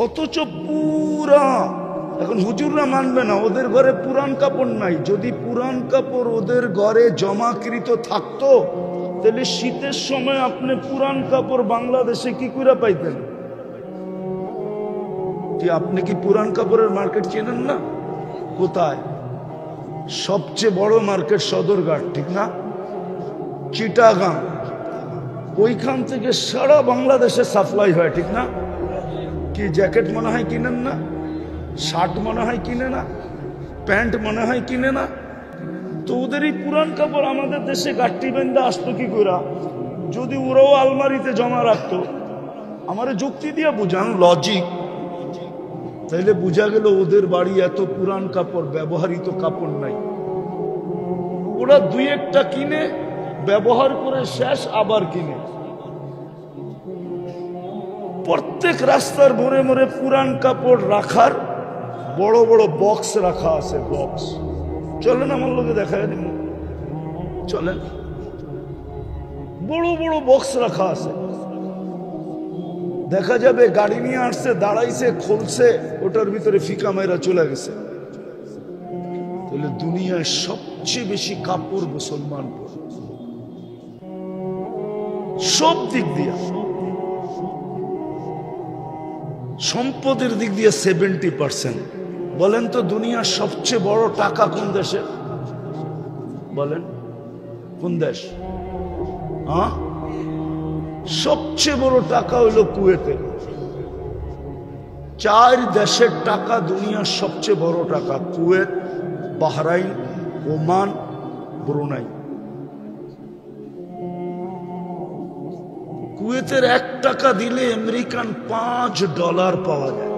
অথচ পুরা, এখন হুজুররা মানবে না, ওদের ঘরে পুরান কাপড় নাই। যদি পুরান কাপড় ওদের ঘরে জমাকৃত থাকতো, তাহলে শীতের সময় আপনি পুরান কাপড় বাংলাদেশে কি করে পাইতেন? কি আপনি কি পুরান কাপড়ের মার্কেট চেনেন না? কোথায়? সবচেয়ে বড় মার্কেট সদরঘাট, ঠিক না? চিটাগাং, ওইখান থেকে সারা বাংলাদেশে সাপ্লাই হয়, ঠিক না? কি জ্যাকেট মনে হয় কিনেন না? শার্ট মনে হয় কিনে না? প্যান্ট মনে হয় কিনে না? তো ওদের এই পুরান কাপড় আমাদের দেশে গাঠি বেঁধে আসতো কি করে? যদি ওরাও আলমারিতে জমা রাখতো, আমারে যুক্তি দিয়ে বুঝান, লজিক, তাইলে বুঝা গেল ওদের বাড়ি এত পুরান কাপড়, ব্যবহৃত কাপড় নাই। ওরা দুই একটা কিনে, ব্যবহার করে শেষ, আবার কিনে। প্রত্যেক রাস্তার মোড়ে মোড়ে পুরান কাপড় রাখার বড় বড় বক্স রাখা আছে, বক্স। চলেন আমার লোকে দেখা দিব, চলেন, বড় বড় বক্স রাখা আছে। দেখা যাবে গাড়ি নিয়ে আসছে, দাঁড়াইছে, খুলছে, ওটার ভিতরে ফিকা মেয়েরা চলে গেছে। তাহলে দুনিয়ায় সবচেয়ে বেশি কাপড় মুসলমান পরে, সব দিক দিয়ে। সম্পদের দিক দিয়ে 70%। বলেন তো দুনিয়ার সবচেয়ে বড় টাকা কোন দেশে? বলেন কোন দেশ? হ্যাঁ, সবচেয়ে বড় টাকা হইল কুয়েতের। 4 দেশের টাকা দুনিয়ার সবচেয়ে বড় টাকা: কুয়েত, বাহরাইন, ওমান, ব্রুনাই। কুয়েতের 1 টাকা দিলে আমেরিকান $5 পাওয়া যায়,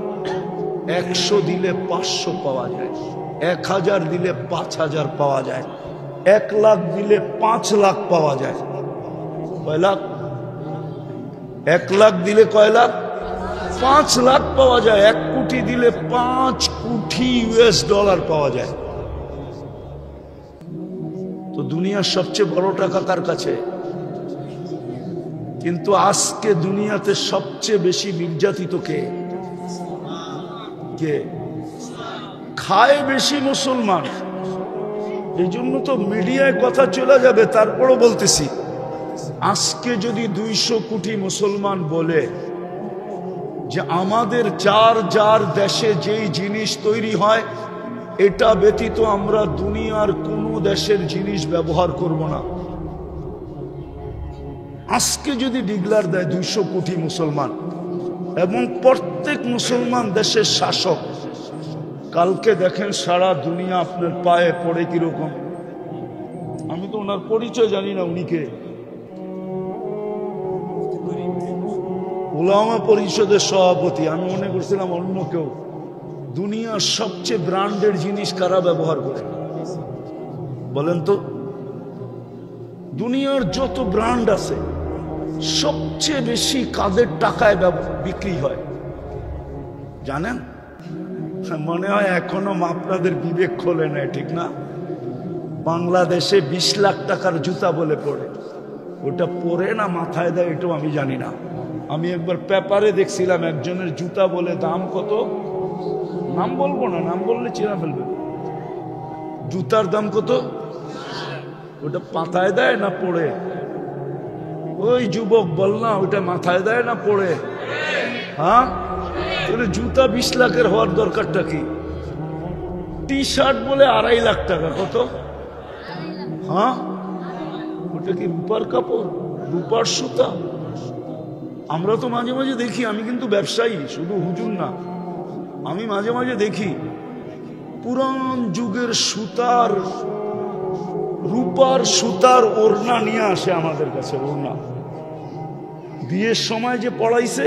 100 দিলে 500 পাওয়া যায়, 1000 দিলে 5000 পাওয়া যায়, 1 লাখ দিলে 5 লাখ পাওয়া যায়। কয় লাখ? 1 লাখ দিলে কয় লাখ? 5 লাখ পাওয়া যায়। 1 কোটি দিলে 5 কোটি US$ পাওয়া যায়। তো দুনিয়ার সবচেয়ে বড় টাকা কার কাছে? কিন্তু আজকে দুনিয়াতে সবচেয়ে বেশি নির্যাতিত কে? কে খায় বেশি? মুসলমান। এই জন্য তো মিডিয়ায় কথা চলে যাবে, তারপরও বলতেছি, আজকে যদি 200 কোটি মুসলমান বলে যে আমাদের যার যার দেশে যেই জিনিস তৈরি হয় এটা ব্যতীত আমরা দুনিয়ার কোনো দেশের জিনিস ব্যবহার করব না। আজকে যদি ডিক্লার দেয় 200 কোটি মুসলমান এবং প্রত্যেক মুসলমান দেশের শাসক, কালকে দেখেন সারা দুনিয়া আপনার পায়ে পড়ে কিরকম। আমি তো ওনার পরিচয় জানি না, উনিকে উলামা পরিষদের সভাপতি। আমি মনে করছিলাম অন্য কেউ। দুনিয়ার সবচেয়ে ব্র্যান্ডের জিনিস কারা ব্যবহার করে বলেন তো? দুনিয়ার যত ব্র্যান্ড আছে সবচেয়ে বেশি কাদের টাকায় বিক্রি হয় জানেন? মনে হয় এখনো আপনাদের বিবেক খোলে না, ঠিক না? বাংলাদেশে 20 লাখ টাকার জুতা বলে পড়ে, ওটা পরে না মাথায় দেয় এটাও আমি জানি না। আমি একবার পেপারে দেখছিলাম একজনের জুতা বলে দাম কত, নাম বলবো না, নাম বললে চিনা ফেলবে। জুতার দাম কত? ওটা মাথায় দেয় না পড়ে? ওই যুবক বল না, ওটা মাথায় দেয় না পড়ে? হ্যাঁ, জুতা 20 লাখের হওয়ার দরকারটা কি? টি শার্ট বলে 2.5 লাখ টাকা। কত? হ্যাঁ, ওটা কি রূপার কাপড়, রূপার সুতা? আমরা তো মাঝে মাঝে দেখি, আমি কিন্তু ব্যবসায়ী, শুধু হুজুর না, আমি মাঝে মাঝে দেখি পুরান যুগের সুতার, রূপার সুতার ওড়না নিয়ে আসে আমাদের কাছে। ওড়না বিয়ের সময় যে পড়াইছে,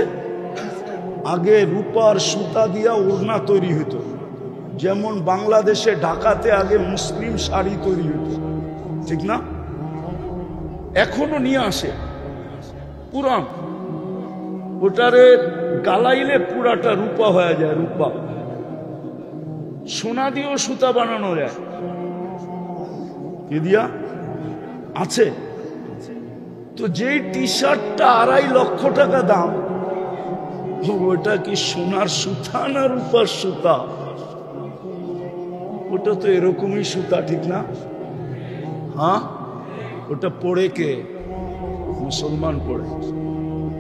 আগে রূপার সুতা দিয়া ওড়না তৈরি হতো। যেমন বাংলাদেশে ঢাকাতে আগে মুসলিম শাড়ি তৈরি হতো, ঠিক না? এখনো নিয়ে আসে পুরান, ওটারে গালাইলে পুরাটা রূপা হয়ে যায়। রূপা, সোনা দিয়েও সুতা বানানো যায়। কি দিয়া আছে? তো যেই টি শার্টটা 2.5 লক্ষ টাকা দাম, ওটা কি সোনার সুতা না রূপার সুতা? ওটা তো এরকমই সুতা, ঠিক না? হ্যাঁ, ওটা পড়ে কে? মুসলমান পড়ে।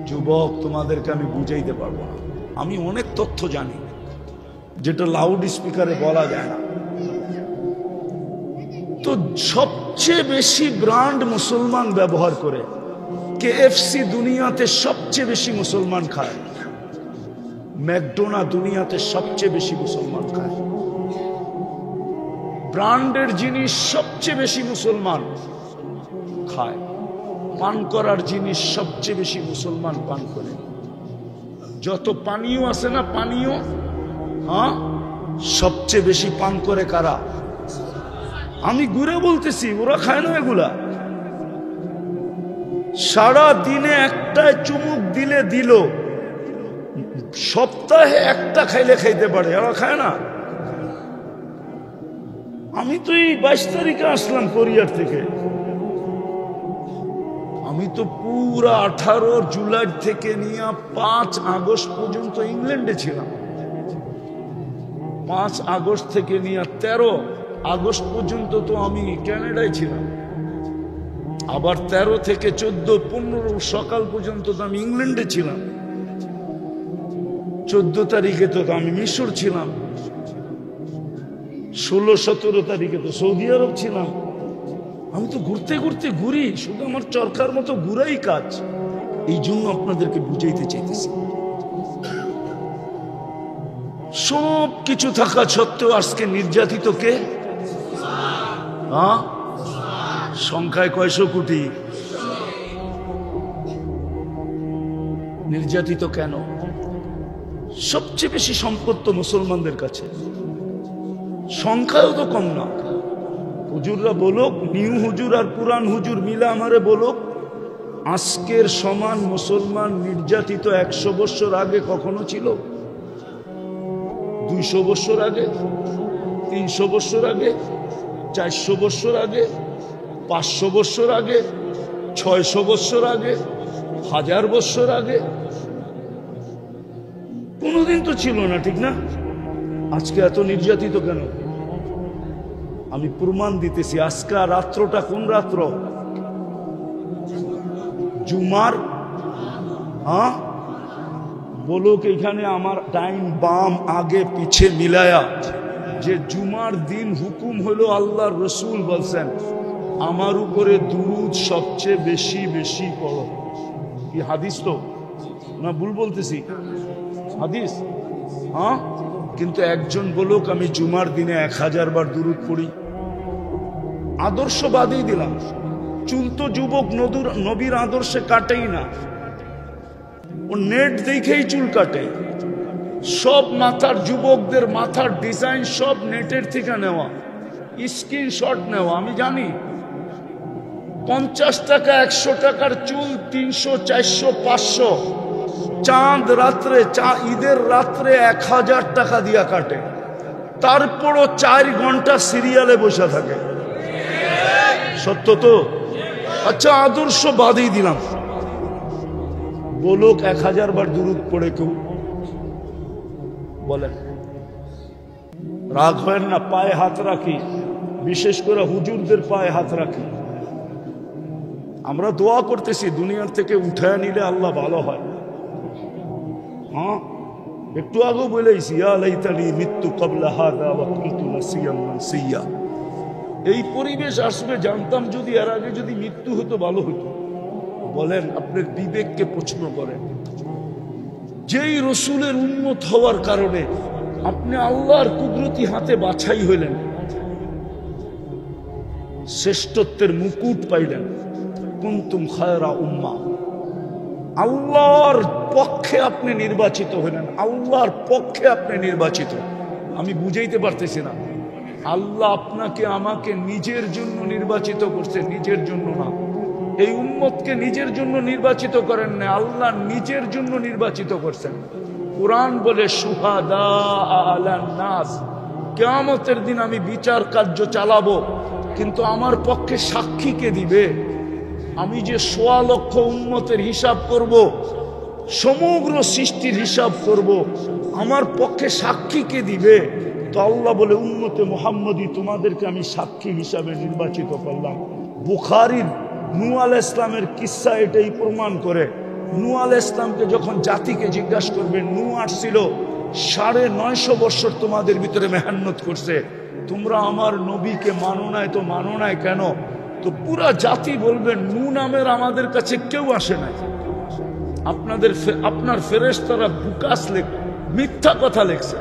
যুবক, তোমাদেরকে আমি বুঝাইতে পারবো না। আমি অনেক তথ্য জানি যেটা লাউড স্পিকারে বলা যায় না। তো সবচেয়ে বেশি ব্র্যান্ড মুসলমান ব্যবহার করে। কেএফসি দুনিয়াতে সবচেয়ে বেশি মুসলমান খায়, ম্যাকডোনা দুনিয়াতে সবচেয়ে বেশি মুসলমান খায়। ব্র্যান্ডের জিনিস সবচেয়ে বেশি মুসলমান খায়। পান করার জিনিস সবচেয়ে বেশি মুসলমান পান করে। যত পানীয় আছে না, পানীয়, হ্যাঁ, সবচেয়ে বেশি পান করে কারা? আমি ঘুরে বলতেছি, ওরা খায় না এগুলা। সারা দিনে একটাই চুমুক দিলে দিল, সপ্তাহে একটা খাইলে খাইতে পারে, ওরা খায় না। আমি তো এই 22 তারিখে আসলাম কোরিয়ার থেকে। আমি তো পুরা 18 জুলাই থেকে নিয়ে 5 আগস্ট পর্যন্ত ইংল্যান্ডে ছিলাম। 5 আগস্ট থেকে নিয়ে 13 আগস্ট পর্যন্ত তো আমি কানাডায় ছিলাম। আবার 13 থেকে 14, 15 সকাল পর্যন্ত তো আমি ইংল্যান্ডে ছিলাম। 14 তারিখে তো আমি মিশর ছিলাম। 16, 17 তারিখে তো সৌদি আরব ছিলাম। আমি তো ঘুরতে ঘুরতে ঘুরি, শুধু আমার চরকার মতো ঘুরাই কাজ। এই জন্য আপনাদেরকে বুঝাইতে চাইতেছি, সব কিছু থাকা সত্ত্বেও আজকে নির্যাতিত কে? হ্যাঁ, সংখ্যায় কয়শো কোটি। নির্যাতিত কেন? সবচেয়ে বেশি সম্পদ তো মুসলমানদের কাছে, সংখ্যাও তো কম না। হুজুররা বলুক, নিউ হুজুর আর পুরান হুজুর মিলে আমারে বলুক, আজকের সমান মুসলমান নির্যাতিত 100 বছর আগে কখনো ছিল? 200 বছর আগে, 300 বছর আগে, 400 বছর আগে, 500 বছর আগে, 600 বছর আগে, 1000 বছর আগে? কোনোদিন তো ছিল না, ঠিক না? আজকে এত নির্যাতিত কেন? আমি প্রমাণ দিতেছি। আজকে রাত্রটা কোন রাত্র? জুমার, হ্যাঁ, বলুক এখানে আমার ডাইন বাম আগে পিছে মিলায়া যে জুমার দিন হুকুম হলো আল্লাহর রসুল বলছেন আমার উপরে দুরুদ সবচেয়ে বেশি বেশি পড়ো। কি হাদিস তো না, ভুল বলতেছি? হাদিস। হ্যাঁ, কিন্তু একজন বলুক আমি জুমার দিনে 1000 বার দুরুদ পড়ি। আদর্শ বাদই দিলাম, চুল তো যুবক নবীর আদর্শে কাটেই না, ও নেট দেখেই চুল কাটে। সব মাথার যুবকদের মাথার ডিজাইন সব নেটের থেকে নেওয়া, স্ক্রিনশট নেওয়া। আমি জানি 50 টাকা 100 টাকার চুল 300 400 500 চাঁদ রাত্রে ঈদের রাত্রে 1000 টাকা দিয়া কাটে, তারপরও 4 ঘন্টা সিরিয়ালে বসে থাকে। সত্য তো? আচ্ছা আদর্শ বাদই দিলাম, বলুক 1000 বার দুরুদ পড়ে কেউ? বলেন। রাগ হয় না, পায়ে হাত রাখি, বিশেষ করে হুজুরদের পায়ে হাত রাখি। আমরা দোয়া করতেছি দুনিয়ার থেকে উঠায় নিলে আল্লাহ ভালো হয়। হ্যাঁ, একটু আগে বলেছি ইয়া লাইতানি মিত্তু ক্বাবলা হাযা ওয়া কুনতু নাসিয়াম মানসিয়া। এই পরিবেশ আসবে জানতাম যদি, এর আগে যদি মৃত্যু হতো ভালো হতো। বলেন, আপনার বিবেককে প্রশ্ন করেন। যেই রসুলের উম্মত হওয়ার কারণে আপনি আল্লাহর কুদরতি হাতে বাছাই হইলেন, শ্রেষ্ঠত্বের মুকুট পাইলেন, কুনতুম খায়রা উম্মাহ, আল্লাহর পক্ষে আপনি নির্বাচিত হইলেন, আল্লাহর পক্ষে আপনি নির্বাচিত। আমি বুঝাইতে পারতেছি না, আল্লাহ আপনাকে আমাকে নিজের জন্য নির্বাচিত করছে, নিজের জন্য না। এই উম্মতকে নিজের জন্য নির্বাচিত করেন না, আল্লাহ নিজের জন্য নির্বাচিত করছেন। কুরআন বলে শুহাদা আলান নাস, কিয়ামতের দিন আমি বিচার কার্য চালাবো, কিন্তু আমার পক্ষে সাক্ষী কে দিবে? আমি যে 1.25 লক্ষ উম্মতের হিসাব করব, সমগ্র সৃষ্টির হিসাব করব, আমার পক্ষে সাক্ষী কে দিবে? তো আল্লাহ বলে উম্মতে মুহাম্মদী তোমাদেরকে আমি সাক্ষী হিসাবে নির্বাচিত করলাম। বুখারীর নূহ আলাইহিস সালামের কিসসা এটাই প্রমাণ করে। নূহ আলাইহিস সালামকে যখন জাতিকে জিজ্ঞাসা করবে, নূহ আসছিল 950 বছর তোমাদের ভিতরে মেহনত করছে, তোমরা আমার নবীকে মানো নাই, তো মানো নাই কেন? তো পুরা জাতি বলবে নূহ নামের আমাদের কাছে কেউ আসে নাই, আপনার ফেরেশতারা বুকাস মিথ্যা কথা লেখছে,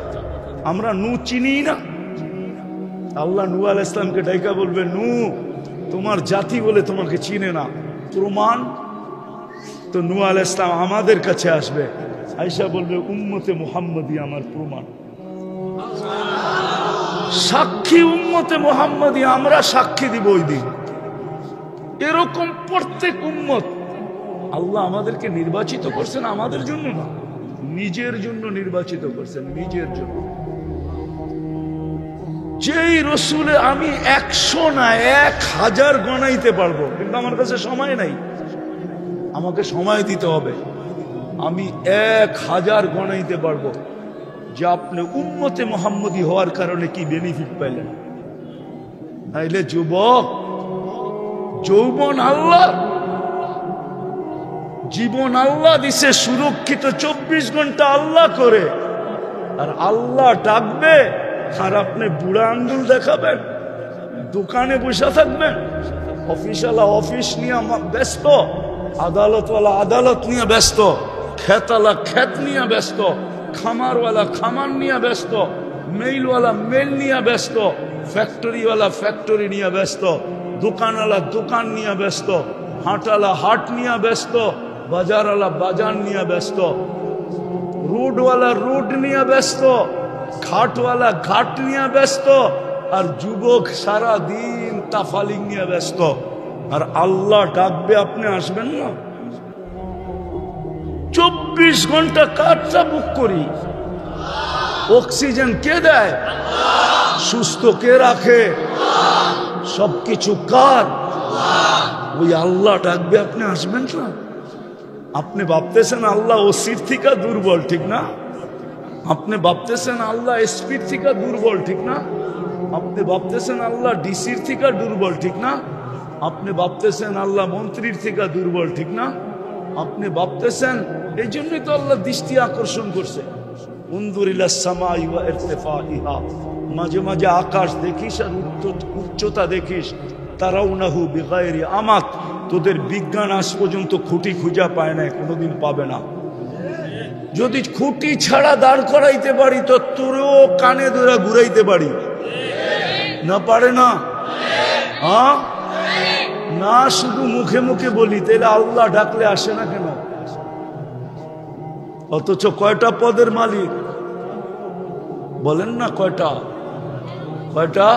আমরা নূহ চিনি না। আল্লাহ নূহ আলাইহিস সালামকে ডাইকা বলবে, নূহ তোমার জাতি বলে তোমাকে চিনে না, প্রমাণ? তো নূহ আলাইহিস সালাম আমাদের কাছে আসবে, আয়েশা বলবে উম্মতে মুহাম্মদী আমার প্রমাণ, সাক্ষী উম্মতে মুহাম্মদী, আমরা সাক্ষী দিব ওই দিন। এরকম প্রত্যেক উম্মত আল্লাহ আমাদেরকে নির্বাচিত করছেন আমাদের জন্য না, নিজের জন্য নির্বাচিত করছেন, নিজের জন্য। যেই রসুলে আমি 100 না 1000 গণাইতে পারবো, কিন্তু আমার কাছে সময় নাই, আমাকে সময় দিতে হবে। আমি 1000 গণাইতে পারবো যে আপনি উম্মতে মুহাম্মদী হওয়ার কারণে কি বেনিফিট পাইলেন। তাইলে যুবক, যৌবন আল্লাহ, জীবন আল্লাহ দিছে, সুরক্ষিত 24 ঘন্টা আল্লাহ করে, আর আল্লাহ ডাকবে আর আপনি বুড়া আঙ্গুল দেখাবেন, দোকানে বসে থাকবেন, অফিসওয়ালা অফিস নিয়ে ব্যস্ত, আদালতওয়ালা আদালত নিয়ে ব্যস্ত, খেতওয়ালা খেত নিয়ে ব্যস্ত, খামারওয়ালা খামার নিয়ে ব্যস্ত, মেইলওয়ালা মেইল নিয়ে ব্যস্ত, ফ্যাক্টরিওয়ালা ফ্যাক্টরি নিয়ে ব্যস্ত, দোকানওয়ালা দোকান নিয়ে ব্যস্ত, হাটওয়ালা হাট নিয়ে ব্যস্ত, বাজারওয়ালা বাজার নিয়ে ব্যস্ত, রোডওয়ালা রোড নিয়ে ব্যস্ত, ঘাটওয়ালা ঘাট নিয়ে ব্যস্ত, আর যুবক সারা দিন তাফালিং নিয়ে ব্যস্ত। আর আল্লাহ ডাকবে, আপনি আসবেন না? 24 ঘন্টা কারটা বুক করি, অক্সিজেন কে দেয়? সুস্থ কে রাখে? সবকিছু কার? ওই আল্লাহ ডাকবে, আপনি আসবেন না? আপনি ভাবতেছেন আল্লাহ ওসির থেকে দুর্বল, ঠিক না? আপনি ভাবতেছেন আল্লাহ এসপির থেকে দুর্বল, ঠিক না? আপনি ভাবতেছেন আল্লাহ ডিসির থেকে দুর্বল, ঠিক না? আপনি ভাবতেছেন আল্লাহ মন্ত্রীর থেকে দুর্বল, ঠিক না? আপনি ভাবতেছেন এই জন্যই তো আল্লাহ দৃষ্টি আকর্ষণ করছে। উনজুর ইলাস সামাই ওয়া ইরতিফাইহা, মাঝে মাঝে আকাশ দেখিস আর উচ্চতা দেখিস। তারাউনাহু বিগাইরি আমাত, তোদের বিজ্ঞান আজ পর্যন্ত খুঁটি খুঁজা পায় না, কোনোদিন পাবে না। যদি খুঁটি ছাড়া দাঁড় করাইতে পারি তো তোরেও কানে ধরে ঘুরাইতে পারি, না পারে না? হ্যাঁ না, শুধু মুখে মুখে বলি, তাহলে আল্লাহ ডাকলে আসে না কেন? অথচ কয়টা পদের মালিক বলেন না? কয়টা কয়টা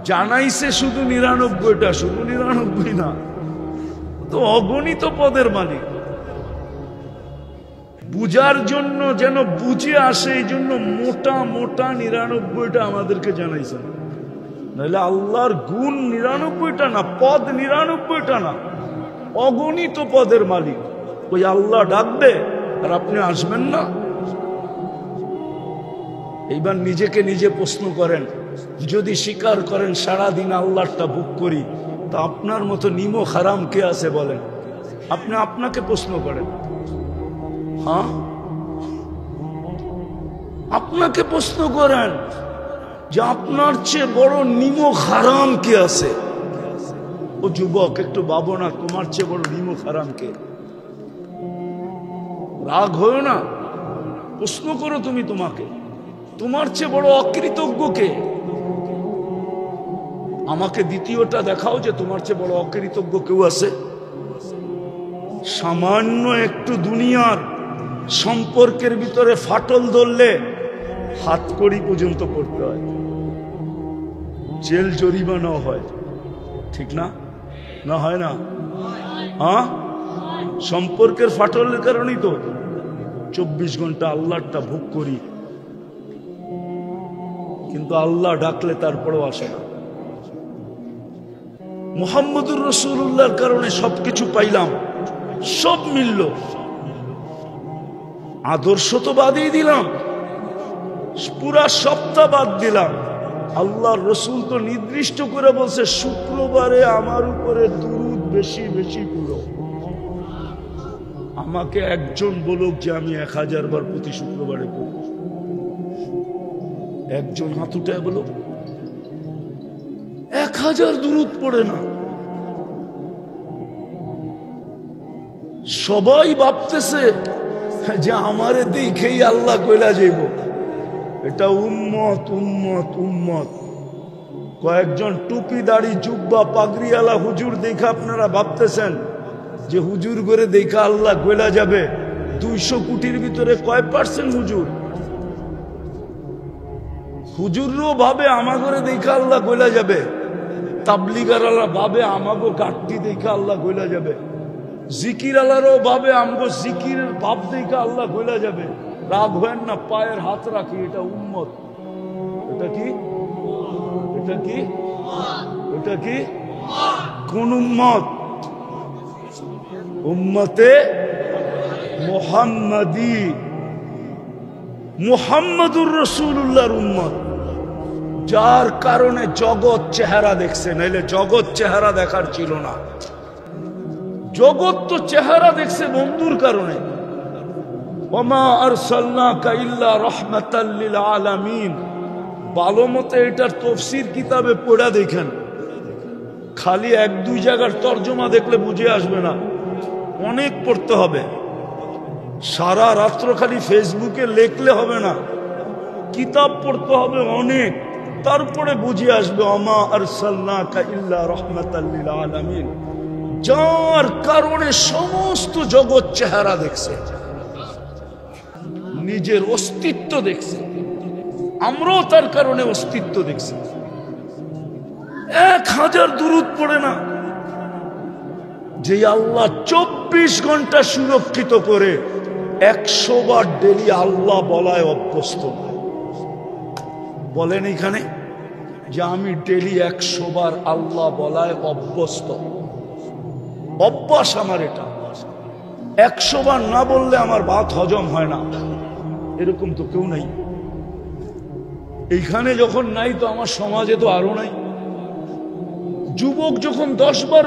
জানাইছে? শুধু 99টা, শুধু 99 না, তো অগণিত পদের মালিক। বুঝার জন্য যেন বুঝে আসে, এই জন্য মোটা মোটা 99টা আমাদেরকে জানাইছেন। নাহলে আল্লাহর গুণ 99টা না, পদ 99টা না, অগণিত পদের মালিক। ওই আল্লাহ ডাকবে আর আপনি আসবেন না? এইবার নিজেকে নিজে প্রশ্ন করেন, যদি স্বীকার করেন সারাদিন আল্লাহটা বুক করি, তা আপনার মতো নিমো হারাম কে আছে বলেন? আপনি আপনাকে প্রশ্ন করেন। হ্যাঁ, আপনাকে প্রশ্ন করেন যে আপনার চেয়ে বড় নিমো হারাম কে আছে? ও যুবক, একটু ভাবো না, তোমার চেয়ে বড় নিমো হারাম কে? রাগ হয়েও না, প্রশ্ন করো তুমি তোমাকে, তোমার চেয়ে বড় অকৃতজ্ঞ কে? আমাকে দ্বিতীয়টা দেখাও যে তোমার চেয়ে বড় অকৃতজ্ঞ কেউ আছে। সামান্য একটু দুনিয়ার সম্পর্কের ভিতরে ফাটল ধরলে হাতকড়ি পর্যন্ত পড়তে হয়, জেল জরিমানাও হয়, ঠিক না? না হয় না? হ্যাঁ, সম্পর্কের ফাটলের কারণেই তো 24 ঘন্টা আল্লাহটা ভোগ করি, কিন্তু আল্লাহ ডাকলে তারপরেও আসে না। মুহাম্মদুর রাসূলুল্লাহর কারণে সবকিছু পাইলাম, সব মিলল, আদর্শ তো বাদই দিলাম, পুরা সপ্তাহ বাদ দিলাম। আল্লাহর রসুল তো নির্দিষ্ট করে বলছে, শুক্রবারে আমার উপরে দুরূদ বেশি বেশি পড়ো। আমাকে একজন বলুক যে আমি 1000 বার প্রতি শুক্রবারে পড়ব, একজন হাত উঠায় বলো 1000 দুরূদ পড়ে না। সবাই ভাবতেছে যে আমারে দেখেই আল্লাহ কইলা যাইব, এটা উম্মত উম্মত উম্মত। কয়েকজন টুপি দাড়ি জুব্বা পাগড়িওয়ালা হুজুর দেখে আপনারা ভাবতেছেন যে হুজুর করে দেখে আল্লাহ কইলা যাবে। 200 কোটির ভিতরে কয় % হুজুর? হুজুরও ভাবে আমাগরে দেখে আল্লাহ কইলা যাবে, তাবলিগাররা ভাবে আমাগো গাট্টি দেখে আল্লাহ কইলা যাবে, জিকির আল্লাহরও ভাবে আমগো জিকিরের ভাব দেখে আল্লাহ কইলা যাবে। রাগ হয় না, পায়ের হাত রাখি, এটা উম্মত। এটা কি? এটা কি? এটা কি? কোন উম্মত? উম্মতে মুহাম্মাদি, মুহাম্মাদুর রাসূলুল্লাহর উম্মত, যার কারণে জগৎ চেহারা দেখছে, নাইলে জগৎ চেহারা দেখার ছিল না। জগৎ তো চেহারা দেখছে বন্ধুর কারণে। ওমা আরসালনাকা ইল্লা রাহমাতাল লিল আলামিন। ভালো মতো এটার তাফসীর কিতাবে পড়া দেখেন, খালি 1-2 জায়গার তরজমা দেখলে বুঝে আসবে না, অনেক পড়তে হবে। সারা রাত্র খালি ফেসবুকে লেখলে হবে না, কিতাব পড়তে হবে অনেক, তারপরে বুঝে আসবে ওমা আরসালনাকা ইল্লা রাহমাতাল লিল আলামিন, যার কারণে সমস্ত জগৎ চেহারা দেখছে, নিজের অস্তিত্ব দেখছে। আমরাও তার কারণে অস্তিত্ব দেখছি। 1000 দুরূদ পড়ে না, যে আল্লাহ 24 ঘন্টা সুরক্ষিত করে 100 বার ডেলি আল্লাহ বলায় অভ্যস্ত। বলেন এখানে যে আমি ডেলি 100 বার আল্লাহ বলায় অভ্যস্ত, অভ্যাস আমার এটা। 100 বার না বললে আমার ভাত হজম হয় না, এরকম তো কেউ নাই। এইখানে যখন নাই তো আমার সমাজে তো আরো নাই। যুবক যখন 10 বার